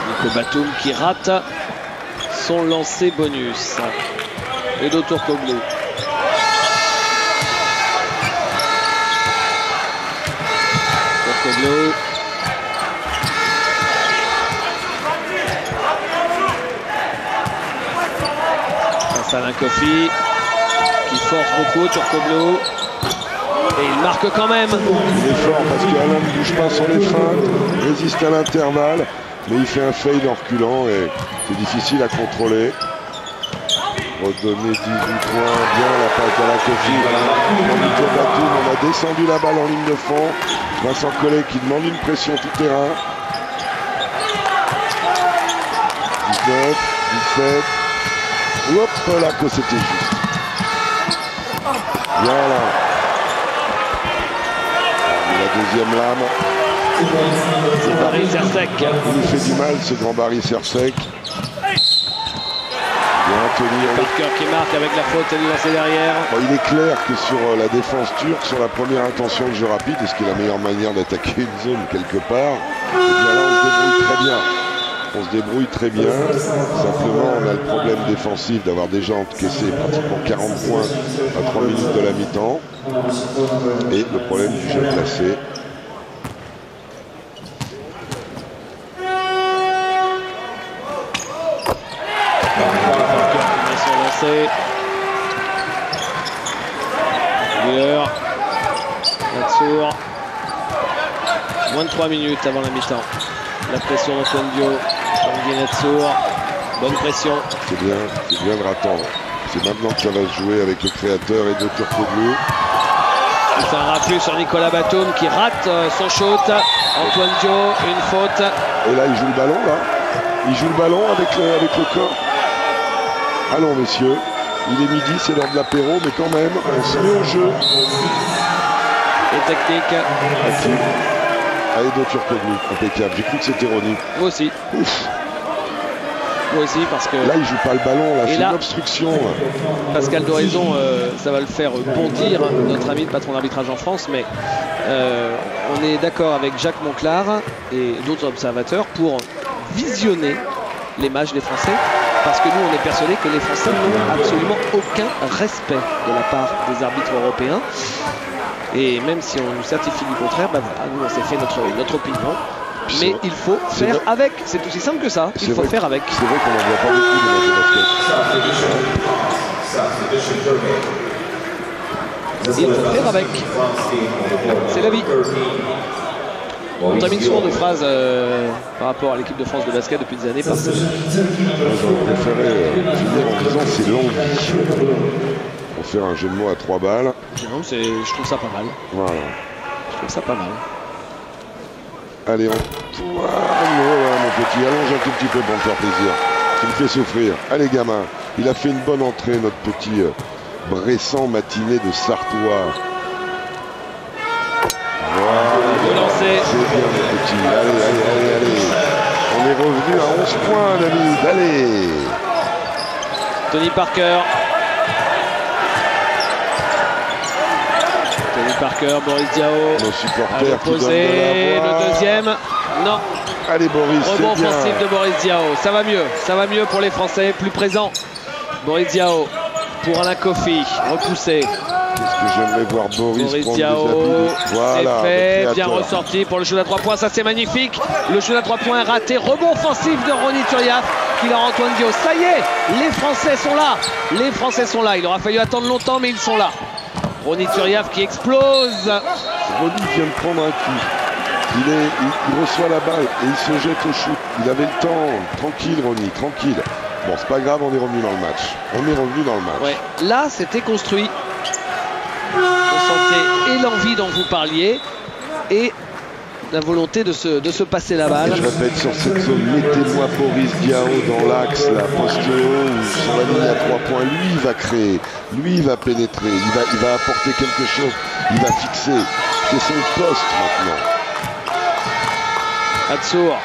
Nico Batum qui rate son lancer bonus. Edo Turkoglu. Turkoglu. Alain Kofi qui force beaucoup Turkoglu et il marque quand même. Il est fort parce qu'Alain ne bouge pas sur les feintes, résiste à l'intervalle, mais il fait un fade en reculant et c'est difficile à contrôler. Redonner 18 points, bien la passe d'Alain Kofi. On a descendu la balle en ligne de fond. Vincent Collet qui demande une pression tout terrain. 19, 17. Hop là que c'était juste. Voilà. La deuxième lame. C'est Barry Sersek. Il lui fait du mal ce grand Barry Sersek. Bien tenu. Parker qui marque avec la faute et le lancer derrière. Bon, il est clair que sur la défense turque, sur la première intention de jeu rapide, est-ce qui est la meilleure manière d'attaquer une zone quelque part, et bien là on se débrouille très bien. On se débrouille très bien, simplement on a le problème défensif d'avoir déjà encaissé pratiquement 40 points à 3 minutes de la mi-temps. Et le problème du jeu placé. Güler. Hatsour. Moins de 3 minutes avant la mi-temps. La pression d'Antoine Dio. Hatsour. Bonne pression. C'est bien de attendre. C'est maintenant que ça va se jouer avec le créateur et de Turkoglu. Il fait un raffut sur Nicolas Batum qui rate son shoot. Antoine Dio, une faute. Et là il joue le ballon là. Il joue le ballon avec le corps. Allons messieurs, il est midi, c'est l'heure de l'apéro, mais quand même, on se met au jeu. Et technique. Allez, Edo Turkoglu, impeccable. J'ai cru que c'était Ronny. Moi aussi. Ouf. Moi aussi parce que... Là, il joue pas le ballon, là, c'est une obstruction. Pascal Doraison, ça va le faire bondir, notre ami le patron d'arbitrage en France, mais on est d'accord avec Jacques Monclar et d'autres observateurs pour visionner les matchs des Français. Parce que nous, on est persuadés que les Français n'ont absolument aucun respect de la part des arbitres européens. Et même si on nous certifie du contraire, bah voilà, nous, on s'est fait notre opinion. Mais il faut faire avec. C'est aussi simple que ça. Il faut faire avec. C'est vrai qu'on n'en voit pas beaucoup de matchs de basket. Il faut faire avec. C'est la vie. On termine souvent de phrases par rapport à l'équipe de France de basket depuis des années. J'aurais préféré finir en disant c'est l'envie. Pour faire un jeu de mots à 3 balles. Non, je trouve ça pas mal. Voilà. Je trouve ça pas mal. Allez, mon petit, allonge un tout petit peu pour me faire plaisir. Tu me fais souffrir. Allez, gamin. Il a fait une bonne entrée, notre petit Bressan matiné de Sartois. Voilà. C'est bien, mon petit. Allez. On est revenu à 11 points, David. Allez. Tony Parker. Boris Diaw. Nos supporters qui donnent de la voix. Le deuxième. Non. Allez, Boris. Rebond offensif de Boris Diaw. Ça va mieux pour les Français. Plus présent. Boris Diaw pour Alain Kofi. Repoussé. Qu'est-ce que j'aimerais voir Boris prendre Diaw. Voilà, c'est fait. Bien ressorti pour le shoot à 3 points. Ça, c'est magnifique. Le shoot à 3 points raté. Rebond offensif de Ronny Turiaf qui leur Antoine Diaw. Ça y est, les Français sont là. Les Français sont là. Il aura fallu attendre longtemps, mais ils sont là. Ronny Turiaf qui explose. Ronny vient de prendre un coup. Il reçoit la balle et il se jette au shoot. Il avait le temps. Tranquille, Ronny, tranquille. Bon, c'est pas grave, on est revenu dans le match. Ouais. Là, c'était construit. On sentait et l'envie dont vous parliez et la volonté de se passer la balle. Et je répète, sur cette zone, mettez-moi Boris Diaw dans l'axe, la poste haut, ou sur la ligne à 3 points. Lui, il va créer, lui, il va pénétrer, il va apporter quelque chose, il va fixer. C'est son poste maintenant. Hatsour.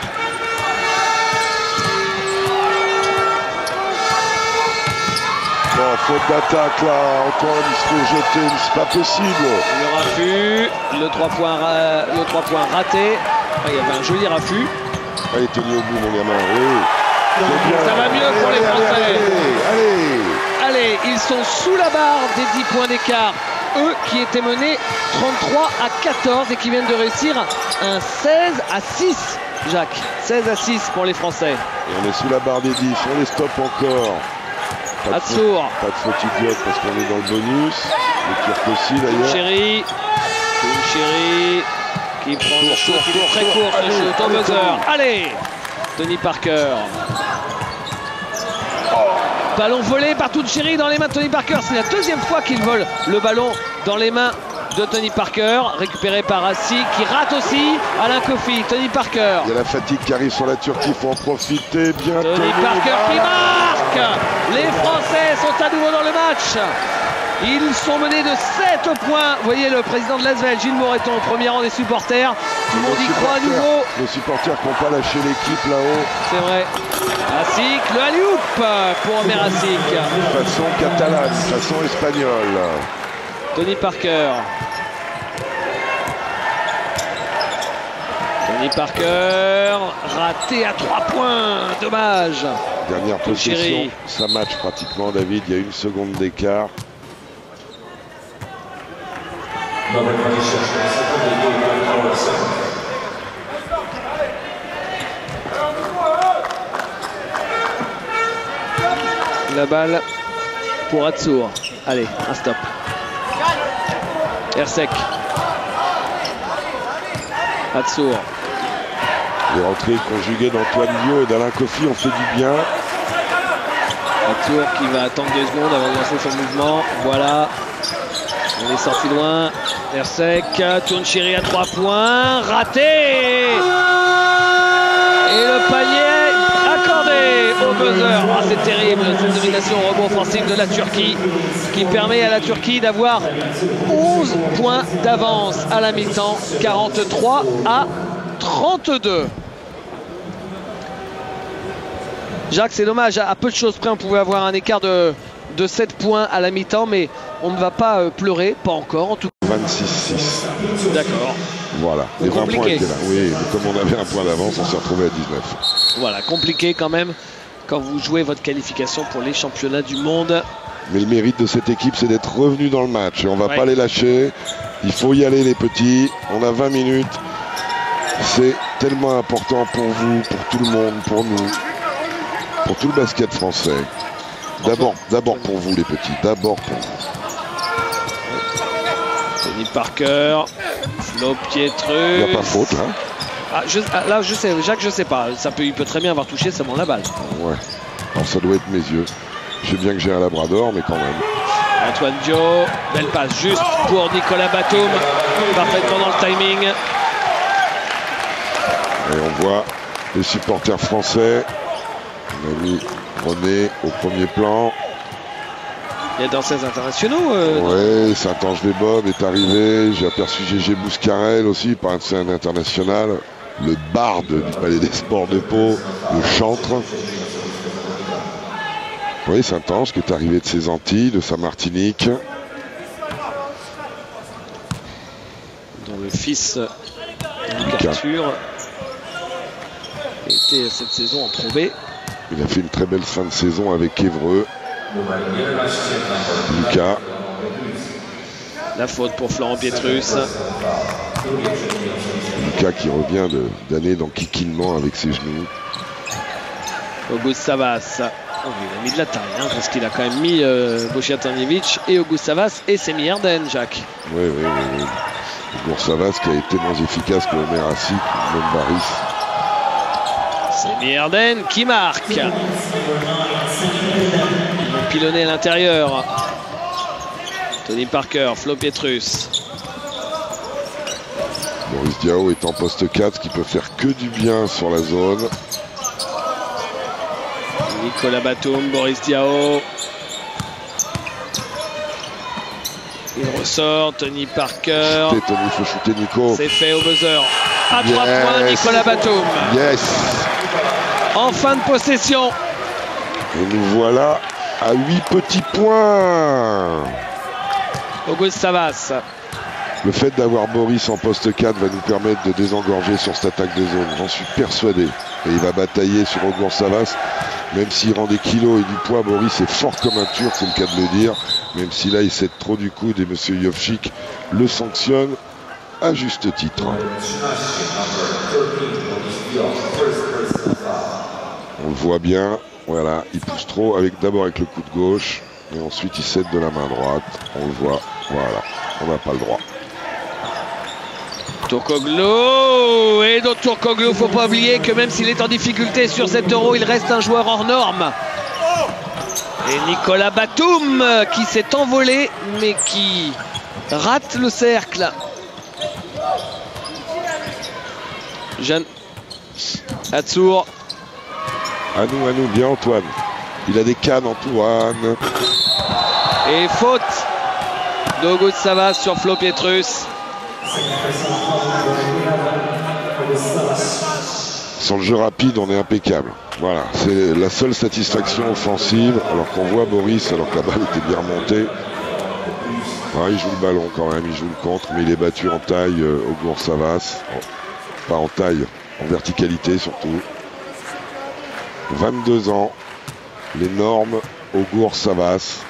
Bon, faute d'attaque là, Antoine, il se fait jeter, c'est pas possible. Le raffut, le 3 points raté. Enfin, il y avait un joli raffut. Allez, tenez au bout, mon gamin, oui. Ça va mieux pour les Français. Allez, ils sont sous la barre des 10 points d'écart. Eux qui étaient menés 33 à 14 et qui viennent de réussir un 16 à 6, Jacques. 16 à 6 pour les Français. Et on est sous la barre des 10, on les stoppe encore. Hatsour. Pas de faute idiote parce qu'on est dans le bonus. Le tir aussi d'ailleurs. Chéri qui prend le shoot, il est très court, le shoot en buzzer. Allez, Tony Parker. Ballon volé par Chéri dans les mains de Tony Parker. C'est la deuxième fois qu'il vole le ballon dans les mains de Tony Parker. Récupéré par Assi qui rate aussi. Alain Kofi, Tony Parker. Il y a la fatigue qui arrive sur la Turquie, il faut en profiter. Bien Tony Parker qui marque. Les Français sont à nouveau dans le match. Ils sont menés de 7 points. Vous voyez le président de l'Asvel, Gilles Moreton, au premier rang des supporters. Tout le monde y croit à nouveau. Les supporters qui n'ont pas lâché l'équipe là-haut. C'est vrai. Asik, le alley-oop pour Omer Asik. Façon catalane, façon espagnole. Tony Parker. Tony Parker, raté à 3 points. Dommage. Dernière possession, ça match pratiquement, David. Il y a 1 seconde d'écart. La balle pour Hatsour. Allez, un stop. Hersek. Hatsour. Les rentrées conjuguées d'Antoine Diaw et d'Alain Kofi ont fait du bien. Hatsour qui va attendre 2 secondes avant de lancer son mouvement. Voilà. On est sorti loin. Hersek. Chéri à 3 points. Raté. Et le panier accordé au buzzer. Oh, c'est terrible cette domination au rebond offensif de la Turquie qui permet à la Turquie d'avoir 11 points d'avance à la mi-temps. 43 à 32. Jacques, c'est dommage. À peu de choses près, on pouvait avoir un écart de 7 points à la mi-temps, mais on ne va pas pleurer, pas encore en tout cas. 26-6. D'accord. Voilà, les 20 compliqué. points étaient là. Oui, mais comme on avait un point d'avance, on s'est retrouvé à 19. Voilà, compliqué quand même quand vous jouez votre qualification pour les championnats du monde. Mais le mérite de cette équipe, c'est d'être revenu dans le match. Et on va pas les lâcher. Il faut y aller, les petits. On a 20 minutes. C'est tellement important pour vous, pour tout le monde, pour nous, pour tout le basket français. D'abord pour vous, les petits. D'abord pour vous. Tony Parker, flot piétreux. Il n'y a pas faute, là. Là, je sais, Jacques, je sais pas. Il peut très bien avoir touché seulement la balle. Ouais. Alors ça doit être mes yeux. Je sais bien que j'ai un labrador, mais quand même. Antoine Dio, belle passe juste pour Nicolas Batum. Parfaitement dans le timing. Et on voit les supporters français. On a mis René au premier plan. Il y a danseurs internationaux. Oui, Saint-Ange-les-Bob est arrivé. J'ai aperçu Gégé Bouscarel aussi, par un scène international. Le barde du Palais des Sports de Pau, le chantre. Oui, Saint-Ange qui est arrivé de ses Antilles, de sa Martinique. Dont le fils d'Arthur était cette saison en Pro B. Il a fait une très belle fin de saison avec Évreux. Lucas. La faute pour Florent Pietrus. Lucas qui revient d'années d'enquiquinement avec ses genoux. Auguste Savas. Oh, il a mis de la taille, hein, parce qu'il a quand même mis Bošiatinović et Auguste Savas et Semi Erden, Jacques. Oui. Auguste Savas qui a été moins efficace que Omer Asik ou même Baris. Semi Erden qui marque. Ils vont pilonner à l'intérieur. Tony Parker, Flo Pietrus. Boris Diaw est en poste 4, qui peut faire que du bien sur la zone. Nicolas Batum, Boris Diaw. Il ressort, Tony Parker. Il faut shooter Nico. C'est fait au buzzer. À 3 points, Nicolas Batum. Yes. En fin de possession. Et nous voilà à 8 petits points. Auguste Savas. Le fait d'avoir Boris en poste 4 va nous permettre de désengorger sur cette attaque de zone. J'en suis persuadé. Et il va batailler sur Auguste Savas. Même s'il rend des kilos et du poids, Boris est fort comme un turc, c'est le cas de le dire. Même si là, il cède trop du coude et M. Jovčić le sanctionne à juste titre. On le voit bien. Voilà, il pousse trop, d'abord avec le coup de gauche. Et ensuite, il cède de la main droite. On le voit. Voilà, on n'a pas le droit. Turkoglu, et donc Turkoglu, faut pas oublier que même s'il est en difficulté sur cet Euro, il reste un joueur hors norme. Et Nicolas Batum qui s'est envolé mais qui rate le cercle. Jeanne Hatsour. À nous, bien Antoine. Il a des cannes Antoine. Et faute d'Auguste Savas sur Flo Pietrus. Sur le jeu rapide, on est impeccable. Voilà, c'est la seule satisfaction offensive. Alors qu'on voit Boris, alors que la balle était bien remontée. Ouais, il joue le ballon quand même, il joue le contre, mais il est battu en taille Auguste Savas. Pas en taille, en verticalité surtout. 22 ans, l'énorme Auguste Savas.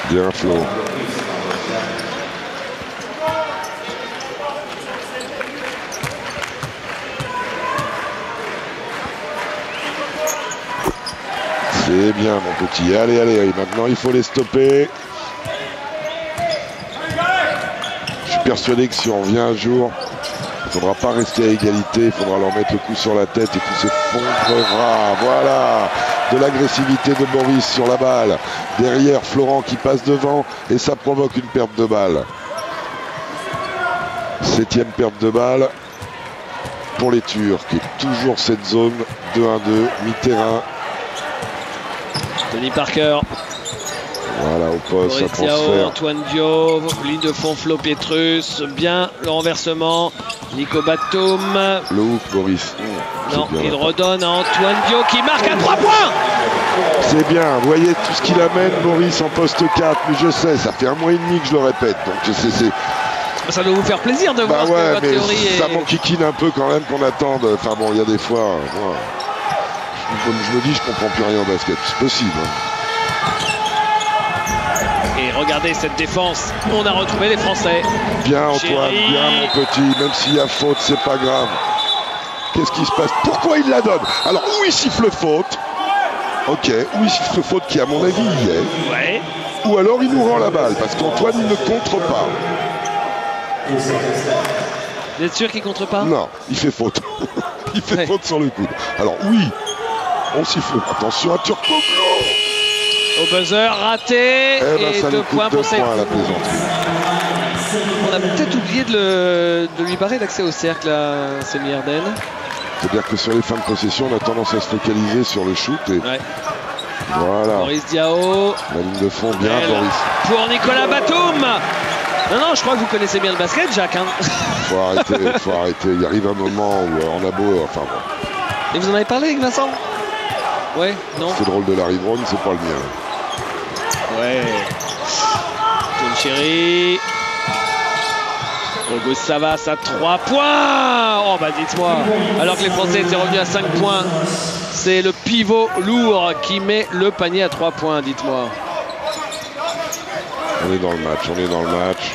Bien Flo. C'est bien mon petit, allez, maintenant il faut les stopper. Je suis persuadé que si on revient un jour, il ne faudra pas rester à égalité, il faudra leur mettre le coup sur la tête et tout s'effondrera. Voilà, de l'agressivité de Boris sur la balle. Derrière, Florent qui passe devant et ça provoque une perte de balle. 7e perte de balle pour les Turcs. Et toujours cette zone 2-1-2, mi-terrain. Tony Parker. Voilà, au poste, Boris Diaw, Antoine Dio, ligne de fond Flo Pietrus, bien le renversement, Nico Batum. Le hook, Boris. Non, il redonne à Antoine Dio qui marque à 3 points. C'est bien, vous voyez tout ce qu'il amène, Boris en poste 4, mais je sais, ça fait 1 mois et demi que je le répète, donc je sais, c'est... Ça doit vous faire plaisir de voir ouais, que votre théorie ça est... m'enquiquine un peu quand même qu'on attende, enfin bon, il y a des fois, je me dis, je comprends plus rien au basket, c'est possible. Et regardez cette défense, on a retrouvé les Français. Bien Antoine, bien mon petit, même s'il y a faute, c'est pas grave. Qu'est-ce qui se passe? Pourquoi il la donne? Alors, où il siffle faute? Ok, où il siffle faute qui, à mon avis, y est. Ouais. Ou alors il nous rend la balle, parce qu'Antoine, il ne contre pas. Vous êtes sûr qu'il contre pas? Non, il fait faute. Il fait faute sur le coude. Alors oui, on siffle. Attention à Turcoglu. Au buzzer, raté. Et 2 points pour cette. À la plaisanterie. On a peut-être oublié de lui barrer l'accès au cercle à Semi Arden. C'est-à-dire que sur les fins de possession, on a tendance à se focaliser sur le shoot. Et voilà. Boris Diaw. La ligne de fond, bien Boris. Pour Nicolas Batum. Non, je crois que vous connaissez bien le basket, Jacques. Hein. Faut arrêter. Il arrive un moment où on a beau. Enfin bon. Et vous en avez parlé avec Vincent? Ouais, non. C'est le rôle de Larry Brown, c'est pas le mien. Ouais. Chéri. Auguste Savas à 3 points. Oh bah dites-moi. Alors que les Français étaient revenus à 5 points. C'est le pivot lourd qui met le panier à 3 points, dites-moi. On est dans le match,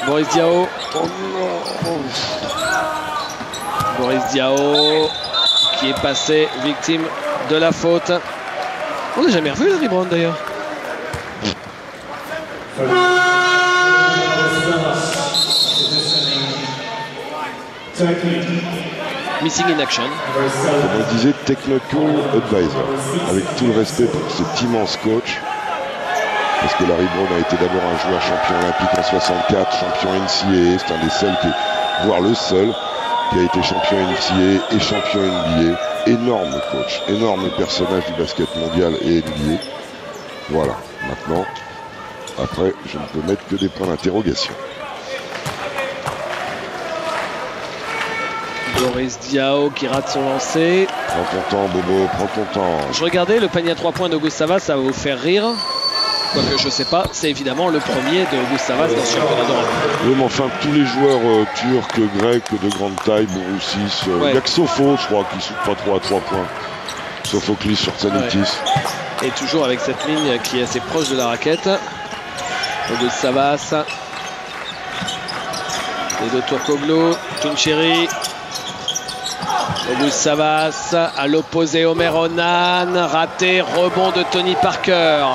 Boris Diaw. Boris Diaw qui est passé victime de la faute. On n'a jamais revu Larry Brown d'ailleurs. Missing in action. Comme on disait, technical advisor. Avec tout le respect pour cet immense coach. Parce que Larry Brown a été d'abord un joueur champion olympique en 64, champion NCAA. C'est un des seuls, voire le seul, qui a été champion NCAA et champion NBA. Énorme coach, énorme personnage du basket mondial et NBA. Voilà, maintenant, après, je ne peux mettre que des points d'interrogation. Boris Diaw qui rate son lancer. Prends ton temps, Bobo, prends ton temps. Je regardais le panier à 3 points d'Auguste Savas, ça va vous faire rire. Quoique je sais pas, c'est évidemment le premier d'Auguste Savas dans ce championnat d'Europe. Oui, mais enfin, tous les joueurs turcs, grecs de grande taille, Bourroussis, il n'y a que Sofo, je crois, qui ne shoot pas trop à 3 points. Sophoclis sur Tsanitis. Et toujours avec cette ligne qui est assez proche de la raquette. Auguste Savas. Et de Turcoglu, Tunchiri. Auguste Savas à l'opposé, Omer Onan, raté, rebond de Tony Parker.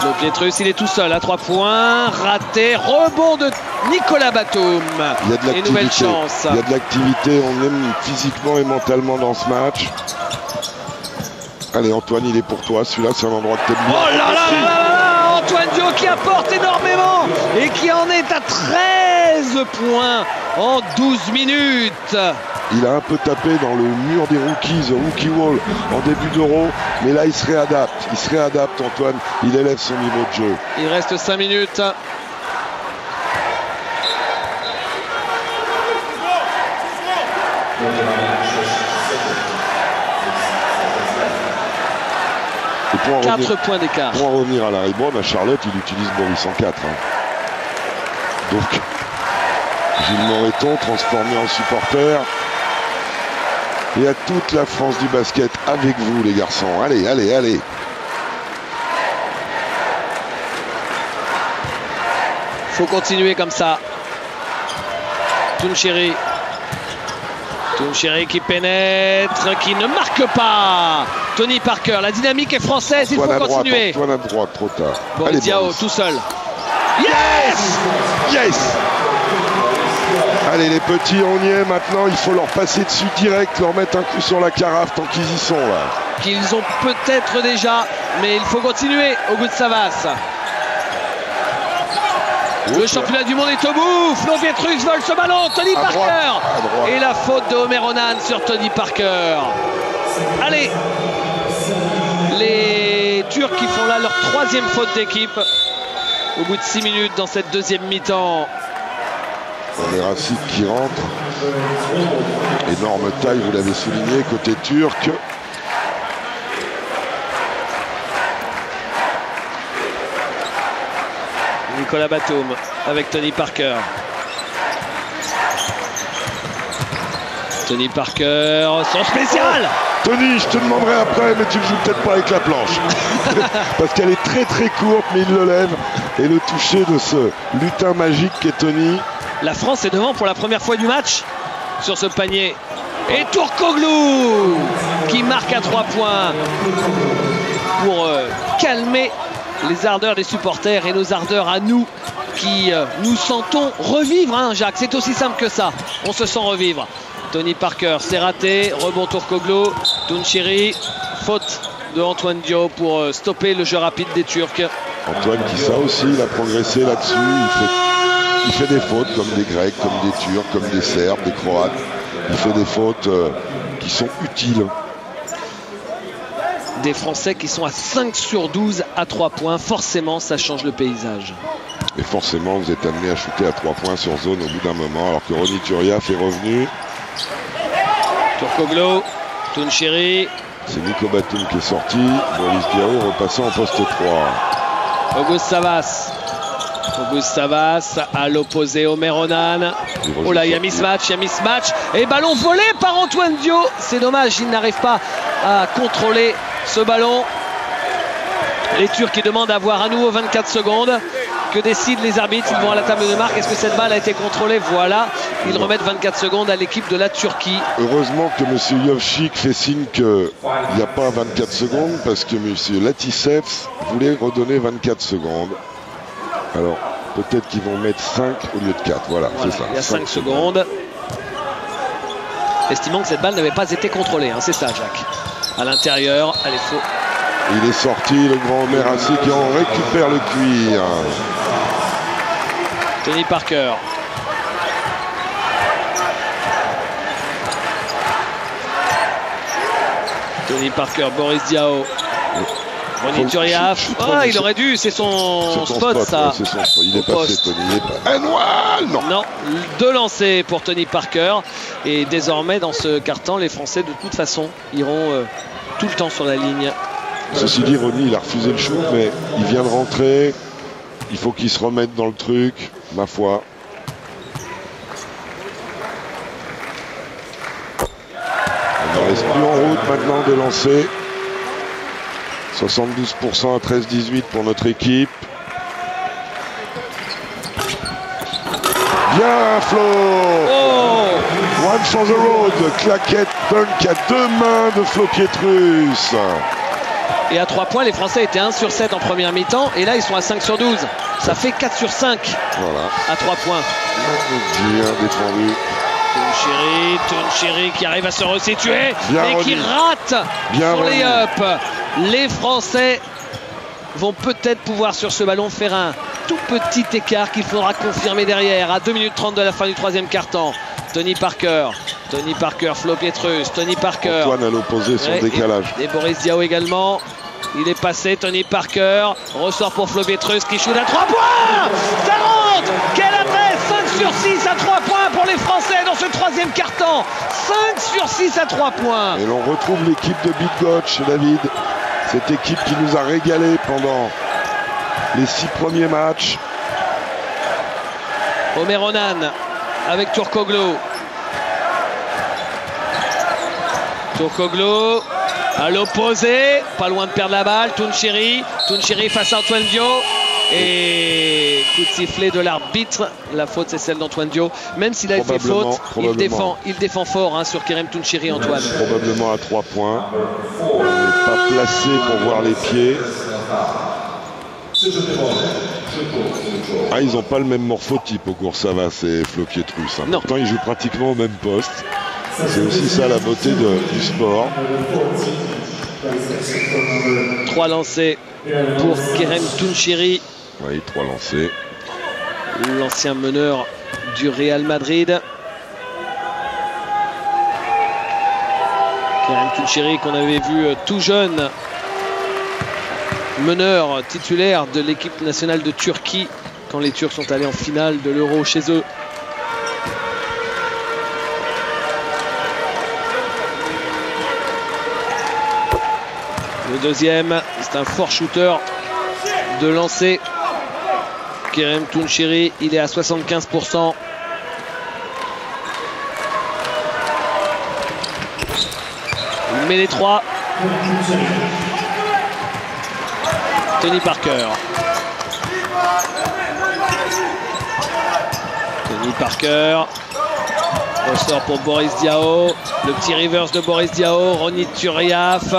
Le Pietrus, il est tout seul à 3 points, raté, rebond de Nicolas Batum. Il y a de l'activité. Et nouvelle chance. Il y a de l'activité, on aime physiquement et mentalement dans ce match. Allez Antoine, il est pour toi, celui-là c'est un endroit que t'aimes bien. Oh là là là là là, Antoine Diaw qui apporte énormément et qui en est à 13 points en 12 minutes. Il a un peu tapé dans le mur des rookies, rookie wall en début d'Euro, mais là il se réadapte Antoine, il élève son niveau de jeu. Il reste 5 minutes. Pour 4 points d'écart. Pour en revenir à Larry Brown, à Charlotte, il utilise Boris en 4. Hein. Donc, Gilles Moreton transformé en supporter. Et à toute la France du basket avec vous, les garçons. Allez, allez, allez. Faut continuer comme ça. Tunchiri. Tunchiri qui pénètre, qui ne marque pas. Tony Parker, la dynamique est française, il faut continuer. Antoine à droite, trop tard. Boris Diaw tout seul. Yes! Yes! Allez les petits, on y est maintenant, il faut leur passer dessus direct, leur mettre un coup sur la carafe tant qu'ils y sont là. Qu'ils ont peut-être déjà, mais il faut continuer. Auguste Savas. Le championnat du monde est au bout. Flo Pietrus vole ce ballon. Tony Parker. Droite. Et la faute de Omer Onan sur Tony Parker. Allez. Les Turcs qui font là leur 3e faute d'équipe. Au bout de 6 minutes dans cette deuxième mi-temps. On est Racine qui rentre. Énorme taille, vous l'avez souligné, côté turc. Nicolas Batum avec Tony Parker. Tony Parker, son spécial. Tony, je te demanderai après, mais tu ne joues peut-être pas avec la planche. Parce qu'elle est très très courte, mais il le lève. Et le toucher de ce lutin magique qu'est Tony. La France est devant pour la première fois du match sur ce panier. Et Turcoglu qui marque à 3 points pour calmer les ardeurs des supporters et nos ardeurs à nous qui nous sentons revivre, hein, Jacques. C'est aussi simple que ça. On se sent revivre. Tony Parker, c'est raté. Rebond Turkoglu. Tunçiri. Faute de Antoine Dio pour stopper le jeu rapide des Turcs. Antoine qui ça aussi, il a progressé là-dessus. Il fait des fautes comme des Grecs, comme des Turcs, comme des Serbes, des Croates. Il fait des fautes qui sont utiles. Des Français qui sont à 5 sur 12 à 3 points. Forcément, ça change le paysage. Et forcément, vous êtes amené à shooter à 3 points sur zone au bout d'un moment, alors que Ronny Turiaf est revenu. Turkoglu, Tunçiri. C'est Nico Batum qui est sorti. Boris Diaw repassant en poste 3. Auguste Savas. Auguste Savas à l'opposé, Omer Onan. Oh là, il y a mismatch, Et ballon volé par Antoine Dio. C'est dommage, il n'arrive pas à contrôler ce ballon. Les Turcs qui demandent à avoir à nouveau 24 secondes. Que décident les arbitres? Ils vont à la table de marque. Est-ce que cette balle a été contrôlée? Voilà. Ils remettent 24 secondes à l'équipe de la Turquie. Heureusement que M. Jovcik fait signe qu'il n'y a pas 24 secondes parce que M. Latisevs voulait redonner 24 secondes. Alors, peut-être qu'ils vont mettre 5 au lieu de 4. Voilà, c'est ça. Il y a 5 secondes. Estimant que cette balle n'avait pas été contrôlée. Hein, c'est ça, Jacques. À l'intérieur, elle est faux. Il est sorti, le grand Omer Assi qui en récupère le cuir. Tony Parker. Tony Parker, Boris Diaw. Ronny Turiaf. Ah, il aurait dû, c'est son spot, ça. Ouais, son spot. Il est passé, Tony. Il est pas... non. Non, 2 lancers pour Tony Parker. Et désormais, dans ce quart-temps, les Français, de toute façon, iront tout le temps sur la ligne. Ceci dit, Ronny, il a refusé le shoot, mais il vient de rentrer. Il faut qu'il se remette dans le truc, ma foi. On ne reste plus en route maintenant de lancer. 72% à 13-18 pour notre équipe. Bien, Flo! Oh! One for the road, claquette dunk à 2 mains de Flo Pietrus. Et à 3 points, les Français étaient 1 sur 7 en première mi-temps. Et là, ils sont à 5 sur 12. Ça fait 4 sur 5 voilà. À 3 points. Bien défendu. Tunçiri qui arrive à se resituer, bien mais qui rate bien son lay-up. Les Français vont peut-être pouvoir sur ce ballon faire un tout petit écart qu'il faudra confirmer derrière. À 2 minutes 30 de la fin du 3e quart-temps. Tony Parker, Flo Pietrus, Tony Parker. Antoine à l'opposé, son décalage. Et Boris Diaw également. Il est passé, Tony Parker. Ressort pour Flo Pietrus qui shoot à 3 points. Ça rentre. Quelle adresse. 5 sur 6 à 3 points pour les Français dans ce 3e quart-temps. 5 sur 6 à 3 points. Et l'on retrouve l'équipe de Bidgoch, David. Cette équipe qui nous a régalé pendant les 6 premiers matchs. Omer Onan avec Turkoglu. Turkoglu à l'opposé, pas loin de perdre la balle. Tunçiri face à Antoine Dio. Et coup de sifflet de l'arbitre. La faute, c'est celle d'Antoine Dio. Même s'il a fait faute, il défend fort hein, sur Kerem Tunçiri, Antoine. Probablement à 3 points. On n'est pas placé pour voir les pieds. Ah, ils n'ont pas le même morphotype au cours Savas et Flo Pietrus. Hein. Pourtant, ils jouent pratiquement au même poste. C'est aussi ça la beauté du sport. 3 lancés pour Kerem Tunçiri. Oui, 3 lancés. L'ancien meneur du Real Madrid. Kerem Tunçiri qu'on avait vu tout jeune. Meneur titulaire de l'équipe nationale de Turquie quand les Turcs sont allés en finale de l'Euro chez eux. Le deuxième, c'est un fort shooter de lancer. Kerem Tunçiri, il est à 75%. Il met les 3. Tony Parker. Ressort pour Boris Diaw. Le petit reverse de Boris Diaw. Ronny Turiaf,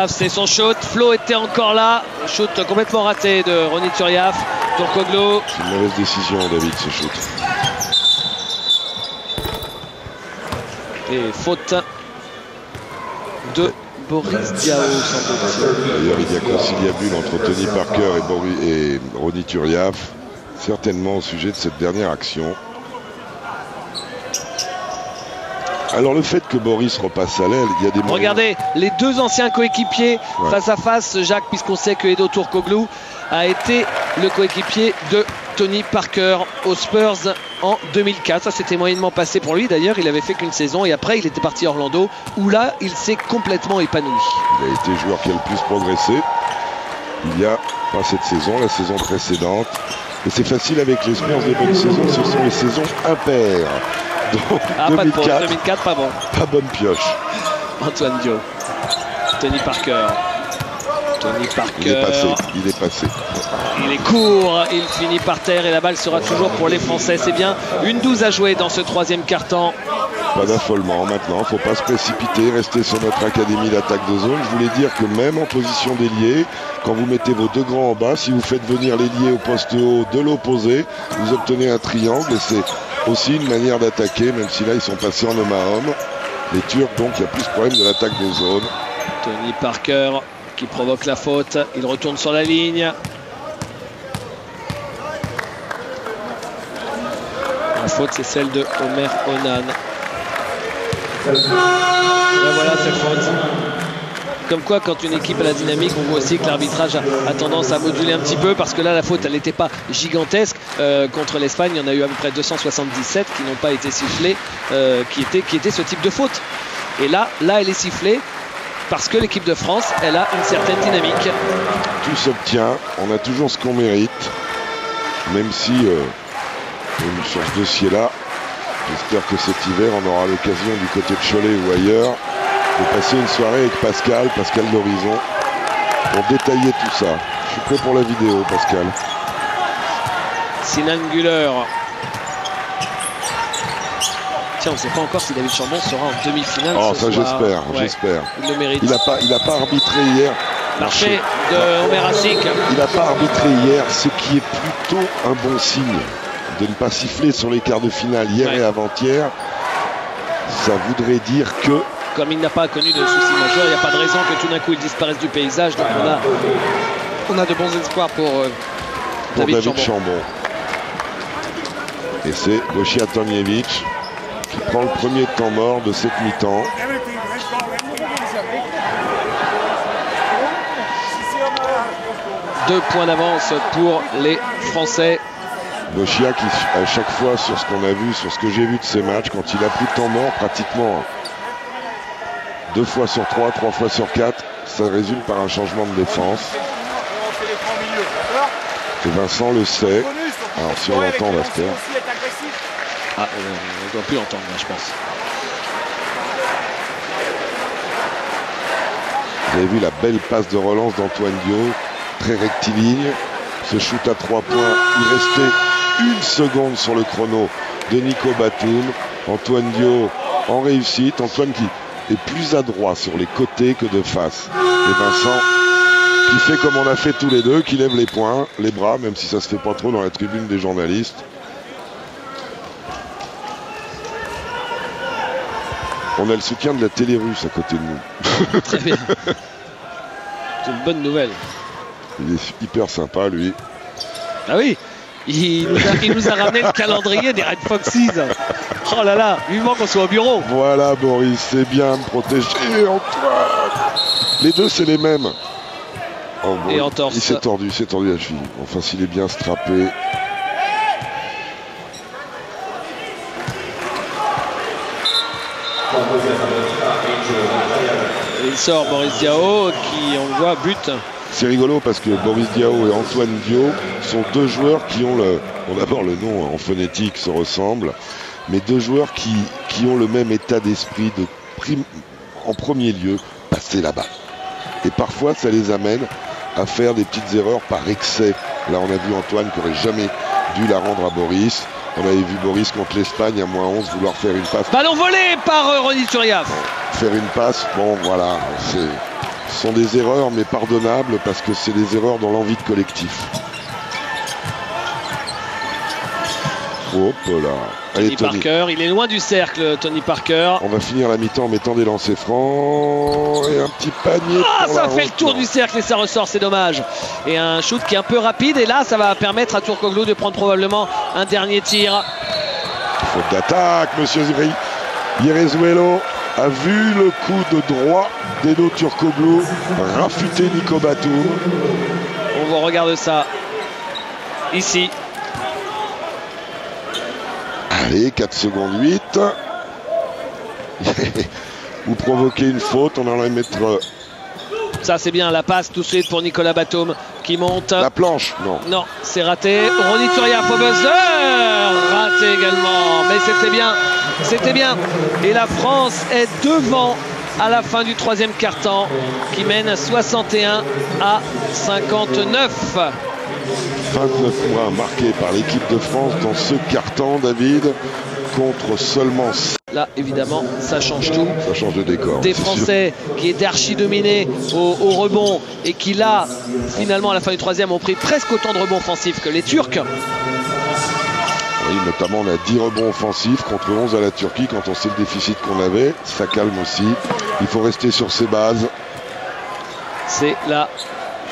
c'est son shoot. Flo était encore là. Shoot complètement raté de Ronny Turiaf. Turkoglu. C'est une mauvaise décision, David, ce shoot. Et faute de Boris Diaw, sans doute. D'ailleurs, il y a conciliabule entre Tony Parker et Ronny Turiaf, certainement au sujet de cette dernière action. Alors le fait que Boris repasse à l'aile, il y a des moyens. Regardez, les deux anciens coéquipiers face à face, Jacques, puisqu'on sait que Hedo Turkoglu a été le coéquipier de Tony Parker aux Spurs en 2004. Ça s'était moyennement passé pour lui. D'ailleurs, il avait fait qu'une saison et après il était parti à Orlando où là, il s'est complètement épanoui. Il a été joueur qui a le plus progressé. Il y a pas cette saison, la saison précédente. Et c'est facile avec les Spurs des bonnes saisons, ce sont les saisons impaires. Donc, ah, 2004, pas de 2004, pas bon. Pas bonne pioche. Antoine Diaw. Tony Parker. Tony Parker. Il est passé, il est passé. Il est court, il finit par terre et la balle sera toujours pour les Français. C'est bien une 12 à jouer dans ce troisième quart-temps. Pas d'affolement maintenant, il ne faut pas se précipiter, rester sur notre académie d'attaque de zone. Je voulais dire que même en position d'ailier, quand vous mettez vos deux grands en bas, si vous faites venir l'ailier au poste haut de l'opposé, vous obtenez un triangle et c'est aussi une manière d'attaquer, même si là ils sont passés en homme à homme. Les Turcs, donc il y a plus de problème de l'attaque de zone. Tony Parker qui provoque la faute, il retourne sur la ligne. La faute, c'est celle de Omer Onan. Et voilà cette faute. Comme quoi, quand une équipe a la dynamique, on voit aussi que l'arbitrage a tendance à moduler un petit peu parce que là, la faute, elle n'était pas gigantesque. Contre l'Espagne, il y en a eu à peu près 277 qui n'ont pas été sifflés, qui étaient ce type de faute. Et là, elle est sifflée parce que l'équipe de France, elle a une certaine dynamique. Tout s'obtient, on a toujours ce qu'on mérite, même si sur ce dossier-là, j'espère que cet hiver, on aura l'occasion du côté de Cholet ou ailleurs de passer une soirée avec Pascal d'Horizon, pour détailler tout ça. Je suis prêt pour la vidéo, Pascal. Sinan Güler. Tiens, on ne sait pas encore si David Chambon sera en demi-finale. Oh, ça j'espère, j'espère. Il le mérite. Il n'a pas arbitré hier. Marché de Omer Asik. Il n'a pas arbitré hier, ce qui est plutôt un bon signe. De ne pas siffler sur les quarts de finale hier et avant-hier, ça voudrait dire que... Comme il n'a pas connu de soucis majeurs, il n'y a pas de raison que tout d'un coup il disparaisse du paysage. Donc on a de bons espoirs pour David Chambon. Et c'est Gosia Tomjevic qui prend le premier temps mort de cette mi-temps. Deux points d'avance pour les Français. Gosia qui, à chaque fois, sur ce qu'on a vu, sur ce que j'ai vu de ces matchs, quand il a pris de temps mort, pratiquement 2 fois sur 3, 3 fois sur 4, ça résulte par un changement de défense. Et Vincent le sait. Alors si on l'entend, on va se taire. Ah, on ne doit plus l'entendre, je pense. Vous avez vu la belle passe de relance d'Antoine Diaw, très rectiligne. Ce shoot à 3 points, il restait 1 seconde sur le chrono de Nico Batum. Antoine Diaw en réussite. Antoine qui est plus adroit sur les côtés que de face. Et Vincent qui fait comme on a fait tous les deux, qui lève les poings, les bras, même si ça se fait pas trop dans la tribune des journalistes. On a le soutien de la télé russe à côté de nous. Très bien. C'est une bonne nouvelle. Il est hyper sympa, lui. Ah oui, il nous a ramené le calendrier des Red Foxes. Oh là là, vivement qu'on soit au bureau. Voilà, Boris, c'est bien me protéger, Antoine. Les deux, c'est les mêmes. Oh, bon, et en torse. Il s'est tordu la cheville. Enfin, s'il est bien strappé. Et il sort Boris Diaw qui, on le voit, bute. C'est rigolo parce que Boris Diaw et Antoine Diaw sont deux joueurs qui ont d'abord le nom en phonétique se ressemble, mais deux joueurs qui ont le même état d'esprit en premier lieu, passer là-bas. Et parfois ça les amène à faire des petites erreurs par excès. Là on a vu Antoine qui n'aurait jamais dû la rendre à Boris. On avait vu Boris contre l'Espagne à -11 vouloir faire une passe. Ballon volé par Ronny Turiaf. Faire une passe, bon voilà, ce sont des erreurs mais pardonnables parce que c'est des erreurs dans l'envie de collectif. Hop là. Allez, Tony Parker, il est loin du cercle, Tony Parker. On va finir la mi-temps en mettant des lancers francs et un petit panier. Ah, pour ça la fait le route. tour du cercle et ça ressort, c'est dommage. Et un shoot qui est un peu rapide et là ça va permettre à Turkoglu de prendre probablement un dernier tir. Faute d'attaque, monsieur Zibri. Yerezuelo a vu le coup de droit d'Edo Turkoglu rafuter Nico Batum. On vous regarde ça ici. Allez, 4 secondes 8. Vous provoquez une faute, on en va mettre Ça c'est bien, la passe tout de suite pour Nicolas Batum qui monte. la planche. Non. Non, c'est raté. Ronny Turiaf au buzzer, raté également. Mais c'était bien, c'était bien. Et la France est devant à la fin du troisième quart-temps, qui mène 61 à 59. 29 points marqués par l'équipe de France dans ce quart-temps, David, contre seulement 6. Là, évidemment, ça change tout. Ça change de décor. Des c'est Français qui étaient archi dominés au rebond et qui là, finalement, à la fin du troisième, ont pris presque autant de rebonds offensifs que les Turcs. sûr. Oui, notamment on a 10 rebonds offensifs contre 11 à la Turquie. Quand on sait le déficit qu'on avait, ça calme aussi. Il faut rester sur ses bases. C'est la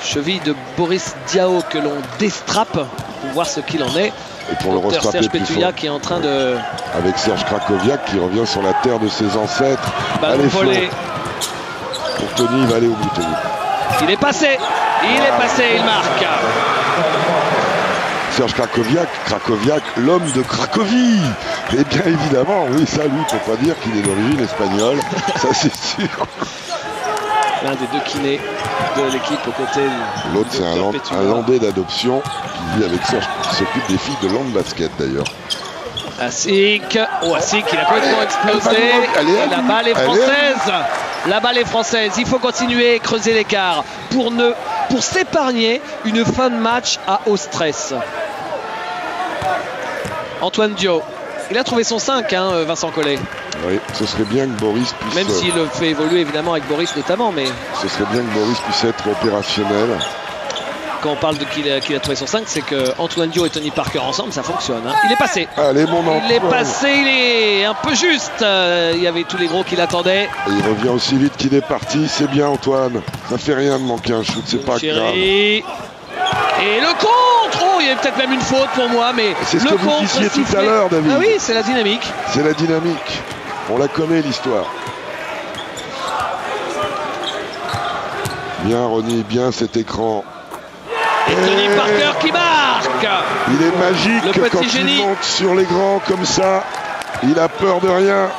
cheville de Boris Diaw que l'on déstrappe pour voir ce qu'il en est. Et pour le Docteur rattraper Serge plus Petouilla fort, qui est en train de avec Serge Krakowiak qui revient sur la terre de ses ancêtres. ballon Allez, volé. Flo. Pour Tony, il va aller au bout, Tony. Il est passé, il marque. Serge Krakowiak, l'homme de Cracovie. Et bien évidemment, oui, ça lui, pour pas dire qu'il est d'origine espagnole, ça c'est sûr. L'un des deux kinés de l'équipe aux côtés de L'autre, c'est un Landais d'adoption qui vit avec Serge, qui s'occupe des filles de land basket d'ailleurs. Asik, Asik, il a complètement explosé. Allez, La balle est française. La balle est française. Il faut continuer, creuser l'écart pour s'épargner une fin de match à haut stress. Antoine Dio, il a trouvé son 5, hein, Vincent Collet. Oui, ce serait bien que Boris puisse. Même s'il le fait évoluer évidemment avec Boris notamment, mais Ce serait bien que Boris puisse être opérationnel. quand on parle de qu'il a trouvé son 5, c'est que Antoine Dio et Tony Parker ensemble, ça fonctionne. Hein. Il est passé. Allez, mon enfant. Il est passé, il est un peu juste. Il y avait tous les gros qui l'attendaient. Et il revient aussi vite qu'il est parti. C'est bien, Antoine. Ça fait rien de manquer un shoot, c'est pas grave. Chéri. Et le contre. Oh, il y avait peut-être même une faute pour moi, mais C'est ce le que vous contre disiez tout sifflé. à l'heure, David. Ah oui, c'est la dynamique. C'est la dynamique. On la connaît, l'histoire. Bien, Ronny, bien cet écran. Et Tony Parker qui marque. Il est magique Le petit quand génie. il monte sur les grands comme ça. Il a peur de rien.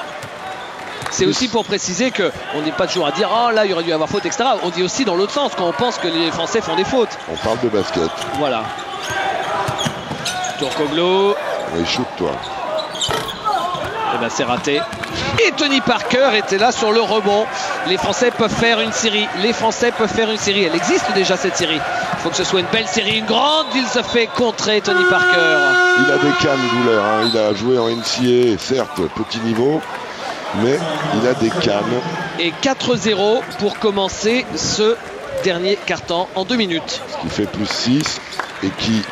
C'est aussi pour préciser qu'on n'est pas toujours à dire oh là il aurait dû avoir faute, etc. On dit aussi dans l'autre sens quand on pense que les Français font des fautes. On parle de basket. Voilà. Turkoglu. Oui, shoot-toi. Eh ben c'est raté. Et Tony Parker était là sur le rebond. Les Français peuvent faire une série. Les Français peuvent faire une série. Elle existe déjà cette série. Il faut que ce soit une belle série, une grande. Il se fait contrer Tony Parker. Il a des cannes douleurs. Hein. Il a joué en NCAA, certes, petit niveau. Mais il a des cannes. Et 4-0 pour commencer ce dernier quart-temps en 2 minutes. Ce qui fait plus 6 et qui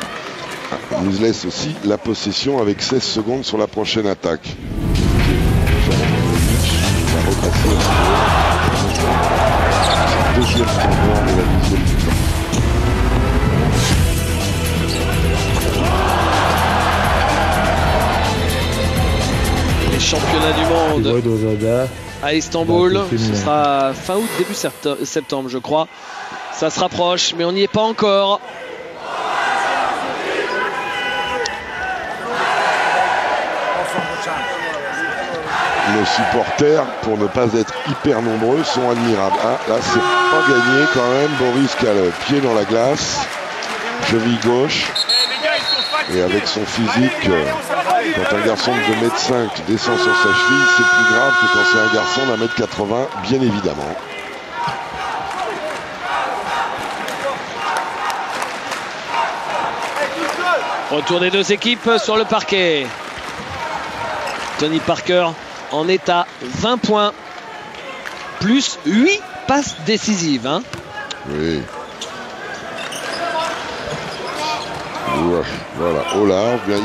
nous laisse aussi la possession avec 16 secondes sur la prochaine attaque. Deuxième temps de la deuxième mi-temps. Les championnats du monde à Istanbul, ce sera fin août, début septembre je crois. Ça se rapproche mais on n'y est pas encore. Nos supporters, pour ne pas être hyper nombreux, sont admirables. Ah, là, c'est pas gagné quand même. Boris qui a le pied dans la glace, cheville gauche. Et avec son physique, quand un garçon de 2,5 m descend sur sa cheville, c'est plus grave que quand c'est un garçon d'1,80 m, bien évidemment. Retour des deux équipes sur le parquet. Tony Parker en est à 20 points, plus 8 passes décisives. Hein. Oui. Ouais, voilà, au large, bien,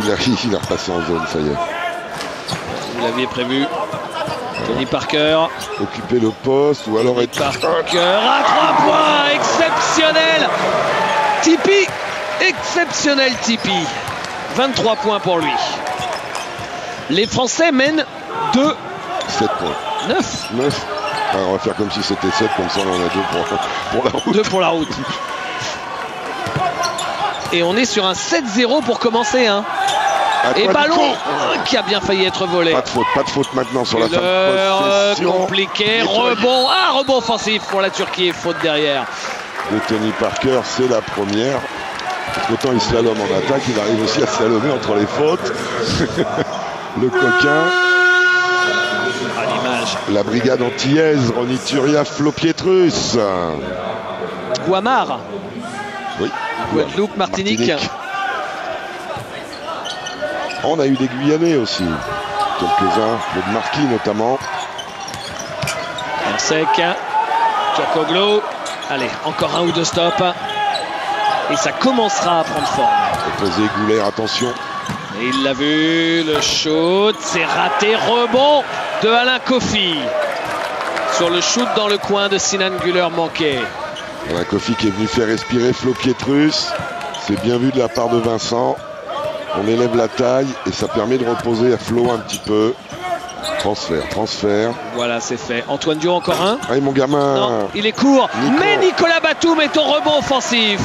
il a repassé en zone, ça y est. Vous l'aviez prévu. Tony Parker. Occuper le poste ou alors être... Parker à 3 points, exceptionnel. Tipeee, exceptionnel Tipeee. 23 points pour lui. Les Français mènent 2. 7 points. 9. Alors, on va faire comme si c'était 7, comme ça on en a 2 pour la route. 2 pour la route. Et on est sur un 7-0 pour commencer. Hein. Et ballon qui a bien failli être volé. Pas de faute maintenant sur la fin de possession. Compliqué, rebond. Ah, rebond offensif pour la Turquie, faute derrière. De Tony Parker, c'est la première. Autant il slalome en attaque, il arrive aussi à slalomer entre les fautes. Le coquin. À l'image. La brigade antillaise, Ronny Turiaf, Flo Pietrus. Guamar. Oui. Guadeloupe, Martinique. On a eu des Guyanais aussi. Quelques-uns, Claude Marquis notamment. Sec. Turkoglu. Allez, encore un ou deux stops. Et ça commencera à prendre forme. Opposé Goulet, attention. Et il l'a vu, le shoot, c'est raté, rebond de Alain Kofi. Sur le shoot dans le coin de Sinan Güler manqué. Alain Kofi qui est venu faire respirer Flo Pietrus. C'est bien vu de la part de Vincent. On élève la taille et ça permet de reposer à Flo un petit peu. Transfert. Voilà, c'est fait. Antoine Dio, encore un. Allez, mon gamin. Non, il est court. Mais Nicolas Batum est au rebond offensif.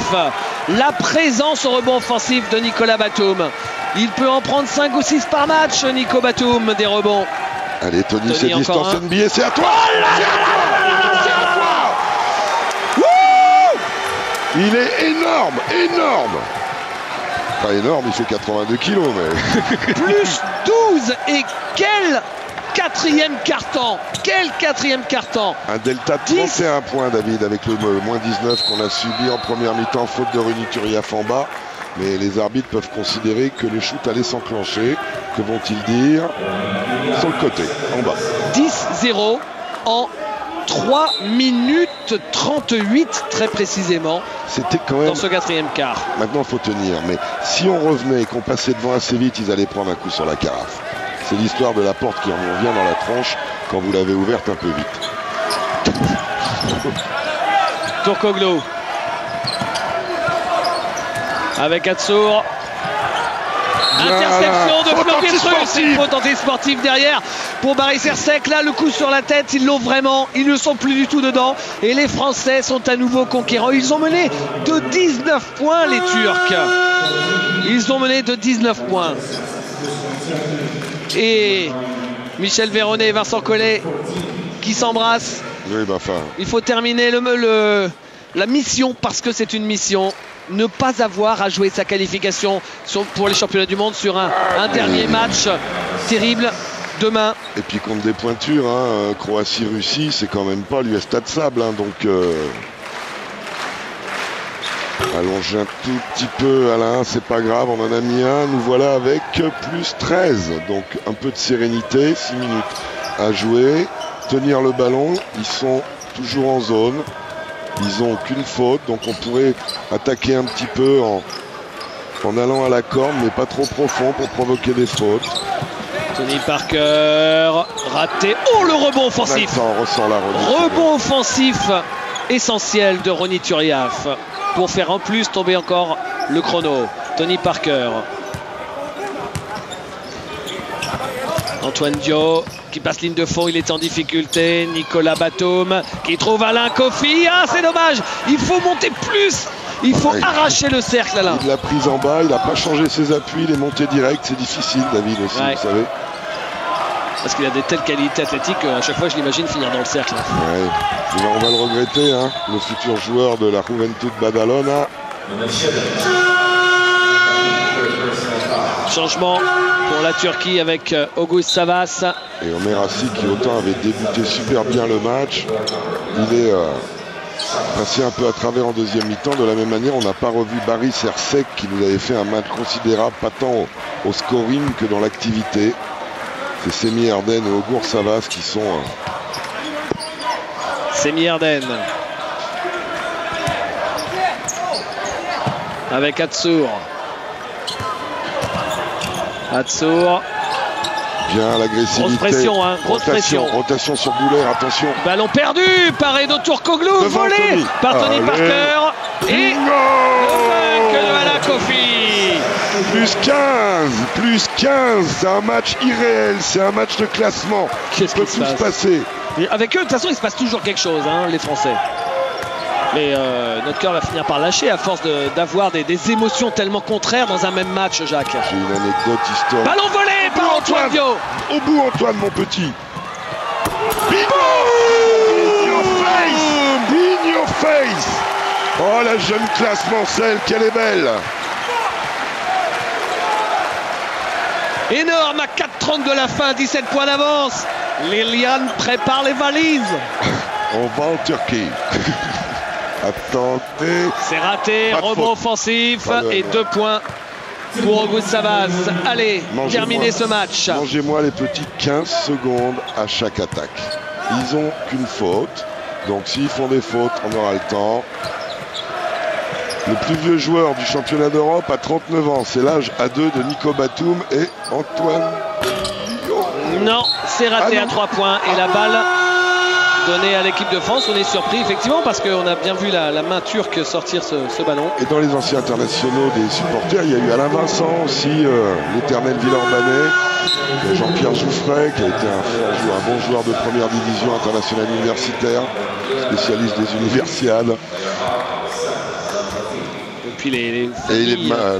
La présence au rebond offensif de Nicolas Batum. Il peut en prendre 5 ou 6 par match, Nico Batum, des rebonds. Allez, Tony, c'est distance NBA, c'est à toi. C'est à toi. Il est énorme. Pas énorme, il fait 82 kilos, mais... Plus 12 et quel quatrième carton. Un delta de 31 points, David, avec le moins 19 qu'on a subi en première mi-temps, faute de Ronny Turiaf en bas. Mais les arbitres peuvent considérer que le shoot allait s'enclencher. Que vont-ils dire? Sur le côté, en bas. 10-0 en 3 minutes 38 très précisément. C'était quand même... Dans ce quatrième quart. Maintenant, il faut tenir. Mais si on revenait et qu'on passait devant assez vite, ils allaient prendre un coup sur la carafe. C'est l'histoire de la porte qui en vient dans la tronche quand vous l'avez ouverte un peu vite. Turkoglu. Avec Atsour. Interception de Flo Pietrus. Une faute anti-sportive derrière pour Baris Ersek. Là, le coup sur la tête, ils l'ont vraiment. Ils ne sont plus du tout dedans. Et les Français sont à nouveau conquérants. Ils ont mené de 19 points, les Turcs. Ils ont mené de 19 points. Et Michel Véronnet et Vincent Collet qui s'embrassent. Oui, bah, enfin... Il faut terminer la mission parce que c'est une mission. Ne pas avoir à jouer sa qualification pour les championnats du monde sur un dernier match terrible demain. Et puis contre des pointures, hein, Croatie-Russie, c'est quand même pas l'US Stade Sable, hein, donc allonge un tout petit peu, Alain, c'est pas grave, on en a mis un, nous voilà avec plus 13, donc un peu de sérénité, 6 minutes à jouer, tenir le ballon, ils sont toujours en zone. Ils n'ont aucune faute, donc on pourrait attaquer un petit peu en allant à la corde, mais pas trop profond pour provoquer des fautes. Tony Parker, raté. Oh, le rebond offensif. On ressent la rebond offensif essentiel de Ronny Turiaf pour faire en plus tomber encore le chrono. Tony Parker. Antoine Dio qui passe ligne de fond, il est en difficulté. Nicolas Batum qui trouve Alain Kofi. Ah, c'est dommage, il faut monter plus. Il faut arracher le cercle, Alain. Il l'a prise en bas, il n'a pas changé ses appuis, il est monté direct. C'est difficile, David, aussi, vous savez. Parce qu'il a des telles qualités athlétiques qu'à chaque fois je l'imagine finir dans le cercle. Ouais. On va le regretter, hein, le futur joueur de la Juventud Badalona. Changement pour la Turquie avec Auguste Savas. Et Omer Assi qui autant avait débuté super bien le match. Il est passé un peu à travers en deuxième mi-temps. De la même manière, on n'a pas revu Baris Ersek qui nous avait fait un match considérable, pas tant au scoring que dans l'activité. C'est Semi Erden et Augur Savas qui sont... Semi Erden. Avec Atsour. Atsour. Bien l'agressivité. Grosse pression, hein, grosse pression. Rotation sur Bouler, attention. Ballon perdu par Edo Turkoglu, volé par Tony Parker. Et le que de Ala Kofi. Plus 15, c'est un match irréel, c'est un match de classement. Qu'est-ce qui peut tout se passer. Et avec eux, de toute façon, il se passe toujours quelque chose, hein, les Français. Mais notre cœur va finir par lâcher à force d'avoir des émotions tellement contraires dans un même match, Jacques. J'ai une anecdote historique. Ballon volé par Antoine Dio. Au bout, Antoine, mon petit. Bingo! In your face! Oh, la jeune classe Mancel, qu'elle est belle! Énorme à 4:30 de la fin, 17 points d'avance. Liliane prépare les valises. On va en Turquie. Attendez. C'est raté, rebond offensif et 2 points pour Auguste Savas. Allez, terminez ce match. Mangez-moi les petits 15 secondes à chaque attaque. Ils ont qu'une faute. Donc s'ils font des fautes, on aura le temps. Le plus vieux joueur du championnat d'Europe a 39 ans. C'est l'âge à 2 de Nico Batum et Antoine. Non, c'est raté à 3 points. Et la balle donnée à l'équipe de France. On est surpris effectivement parce qu'on a bien vu la main turque sortir ce ballon. Et dans les anciens internationaux des supporters, il y a eu Alain Vincent aussi, l'éternel Villeurbanais. Jean-Pierre Jouffret qui a été un bon joueur de première division internationale universitaire, spécialiste des universiades. Et puis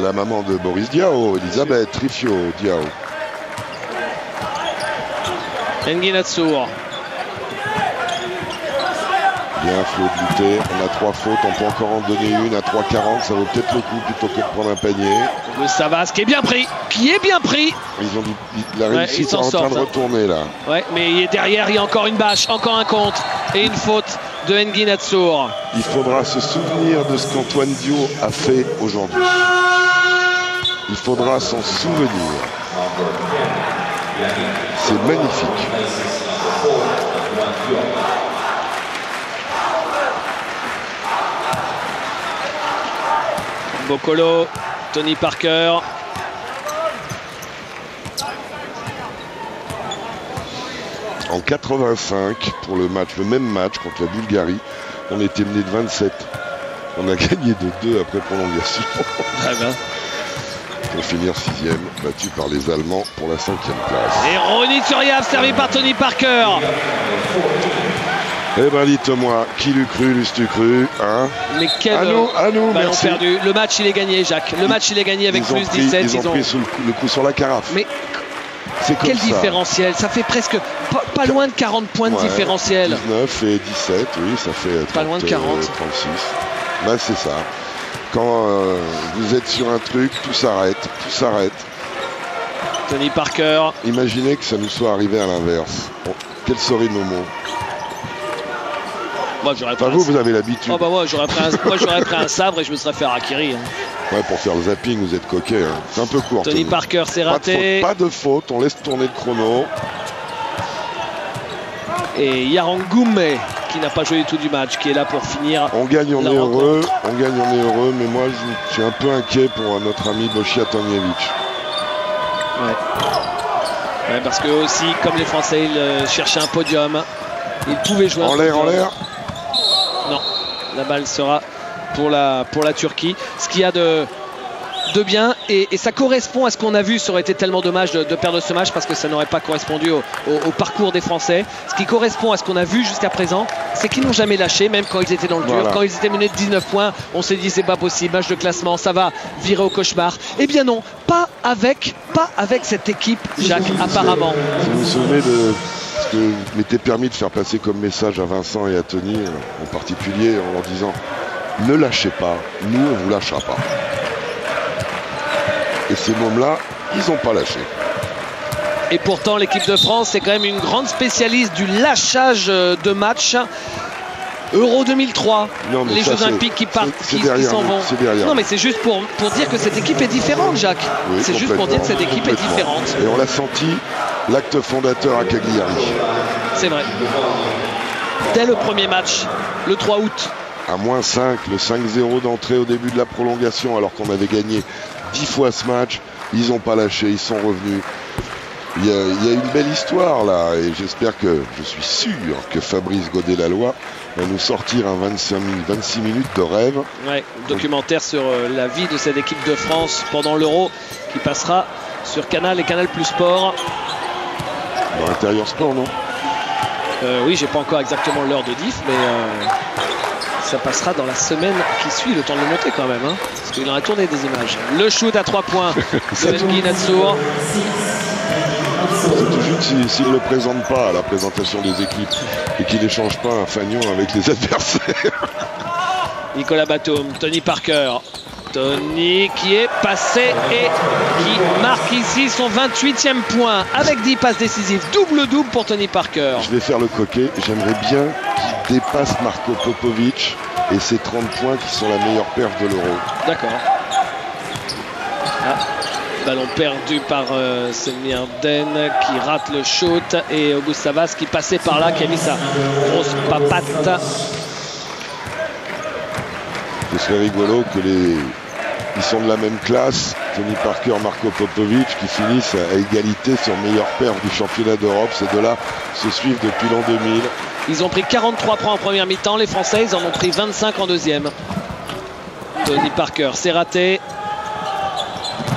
la maman de Boris Diaw, Elisabeth Rifio Diaw. Engin Atsour. Bien, Flo de lutter. On a 3 fautes, on peut encore en donner une à 3,40. Ça vaut peut-être le coup plutôt que de prendre un panier. Le Savas qui est bien pris. Ils ont la réussite est en train de retourner là. Ouais, mais derrière, il y a encore une bâche, encore un contre et une faute de Engin Atsour. Il faudra se souvenir de ce qu'Antoine Dio a fait aujourd'hui. Il faudra s'en souvenir. C'est magnifique. Bocolo, Tony Parker. En 85, pour le même match contre la Bulgarie, on était mené de 27. On a gagné de 2 après prolongation. Très bien. Pour finir 6e, battu par les Allemands pour la 5e place. Et Ronny Turiaf servi par Tony Parker. Eh ben dites-moi, qui l'eût cru, l'eût-tu cru, hein? Mais quel à nous, ballon merci. perdu. Le match il est gagné, Jacques. Le match il est gagné avec plus 17. Ils ont pris le coup sur la carafe. Mais quel différentiel. Ça fait presque pas loin de 40 points de différentiel. 19 et 17, oui, ça fait 30, pas loin de 40. 36. Bah c'est ça. Quand vous êtes sur un truc, tout s'arrête. Tony Parker. Imaginez que ça nous soit arrivé à l'inverse. Bon, quels seraient nos mots? Moi, j'aurais pris vous avez l'habitude. Oh, bah, moi, j'aurais pris un sabre et je me serais fait harakiri. Hein. Ouais, pour faire le zapping, vous êtes coquet. Hein. C'est un peu court. Tony Parker, c'est raté. Pas de faute, on laisse tourner le chrono. Et Yarangoum, qui n'a pas joué du tout du match, qui est là pour finir. On gagne, on est heureux. Mais moi, je suis un peu inquiet pour notre ami Bochia Tanjevic. Ouais, parce que aussi, comme les Français, ils cherchaient un podium. Ils pouvaient jouer en l'air. Non, la balle sera pour la Turquie. Ce qu'il y a de bien, et ça correspond à ce qu'on a vu. Ça aurait été tellement dommage de perdre ce match parce que ça n'aurait pas correspondu au parcours des Français. Ce qui correspond à ce qu'on a vu jusqu'à présent, c'est qu'ils n'ont jamais lâché, même quand ils étaient dans le dur. Quand ils étaient menés de 19 points, on s'est dit c'est pas possible, match de classement, ça va virer au cauchemar. Eh bien non, pas avec cette équipe, Jacques, apparemment. Si vous vous souvenez de ce que m'était permis de faire passer comme message à Vincent et à Tony en particulier, en leur disant ne lâchez pas, nous on vous lâchera pas. Et ces mômes-là, ils n'ont pas lâché. Et pourtant, l'équipe de France, c'est quand même une grande spécialiste du lâchage de match. Euro 2003, les Jeux Olympiques qui partent, qui s'en vont. Non, mais c'est juste pour dire que cette équipe est différente, Jacques. Oui, c'est juste pour dire que cette équipe est différente. Et on l'a senti, l'acte fondateur à Cagliari. C'est vrai. Dès le premier match, le 3 août. À -5, le 5-0 d'entrée au début de la prolongation, alors qu'on avait gagné 10 fois ce match. Ils n'ont pas lâché, ils sont revenus. Il y a une belle histoire là, et j'espère que, je suis sûr que Fabrice Godet-Laloy va nous sortir un 26 minutes de rêve. Ouais, documentaire sur la vie de cette équipe de France pendant l'Euro qui passera sur Canal et Canal Plus Sport. Dans l'intérieur sport, non? Oui, j'ai pas encore exactement l'heure de diff, mais ça passera dans la semaine qui suit, le temps de le monter quand même, hein, parce qu'il en a tourné des images. Le shoot à 3 points de Nguy Nassour. C'est tout juste s'il ne le présente pas à la présentation des équipes et qu'il n'échange pas un fanion avec les adversaires. Nicolas Batum, Tony Parker. Tony qui est passé et qui marque ici son 28e point avec 10 passes décisives. Double-double pour Tony Parker. Je vais faire le coquet. J'aimerais bien qu'il dépasse Marko Popovic et ses 30 points qui sont la meilleure perf de l'Euro. D'accord. Ballon perdu par Semir Den qui rate le shoot et Auguste Savas qui passait par là, qui a mis sa grosse papate. Ce serait rigolo que ils sont de la même classe, Tony Parker, Marko Popovic, qui finissent à égalité sur meilleure perf du championnat d'Europe. Ces deux-là se suivent depuis l'an 2000. Ils ont pris 43 points en première mi-temps, les Français, ils en ont pris 25 en deuxième. Tony Parker, c'est raté.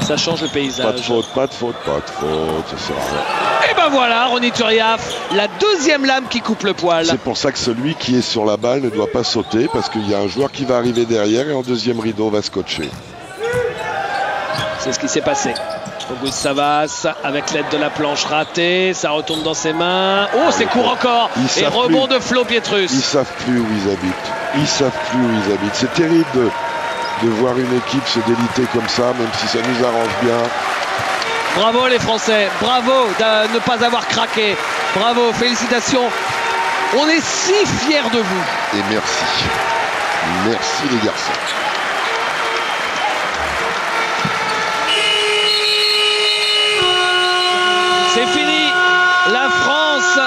Ça change le paysage. Pas de faute, pas de faute, pas de faute, ça sert à rien. Et ben voilà, Ronny Turiaf, la deuxième lame qui coupe le poil. C'est pour ça que celui qui est sur la balle ne doit pas sauter, parce qu'il y a un joueur qui va arriver derrière et en deuxième rideau va scotcher. C'est ce qui s'est passé. Auguste Savas avec l'aide de la planche ratée, ça retourne dans ses mains. Oh, c'est court encore. Et rebond de Flo Pietrus. Ils savent plus où ils habitent. Ils savent plus où ils habitent. C'est terrible de voir une équipe se déliter comme ça, même si ça nous arrange bien. Bravo les Français, bravo de ne pas avoir craqué. Bravo, félicitations. On est si fiers de vous. Et merci. Merci les garçons. C'est fini. La France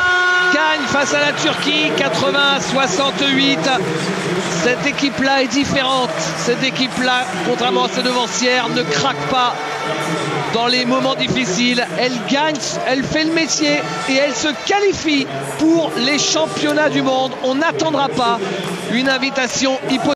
gagne face à la Turquie, 80-68. Cette équipe-là est différente. Cette équipe-là, contrairement à ses devancières, ne craque pas dans les moments difficiles. Elle gagne, elle fait le métier et elle se qualifie pour les championnats du monde. On n'attendra pas une invitation hypothétique.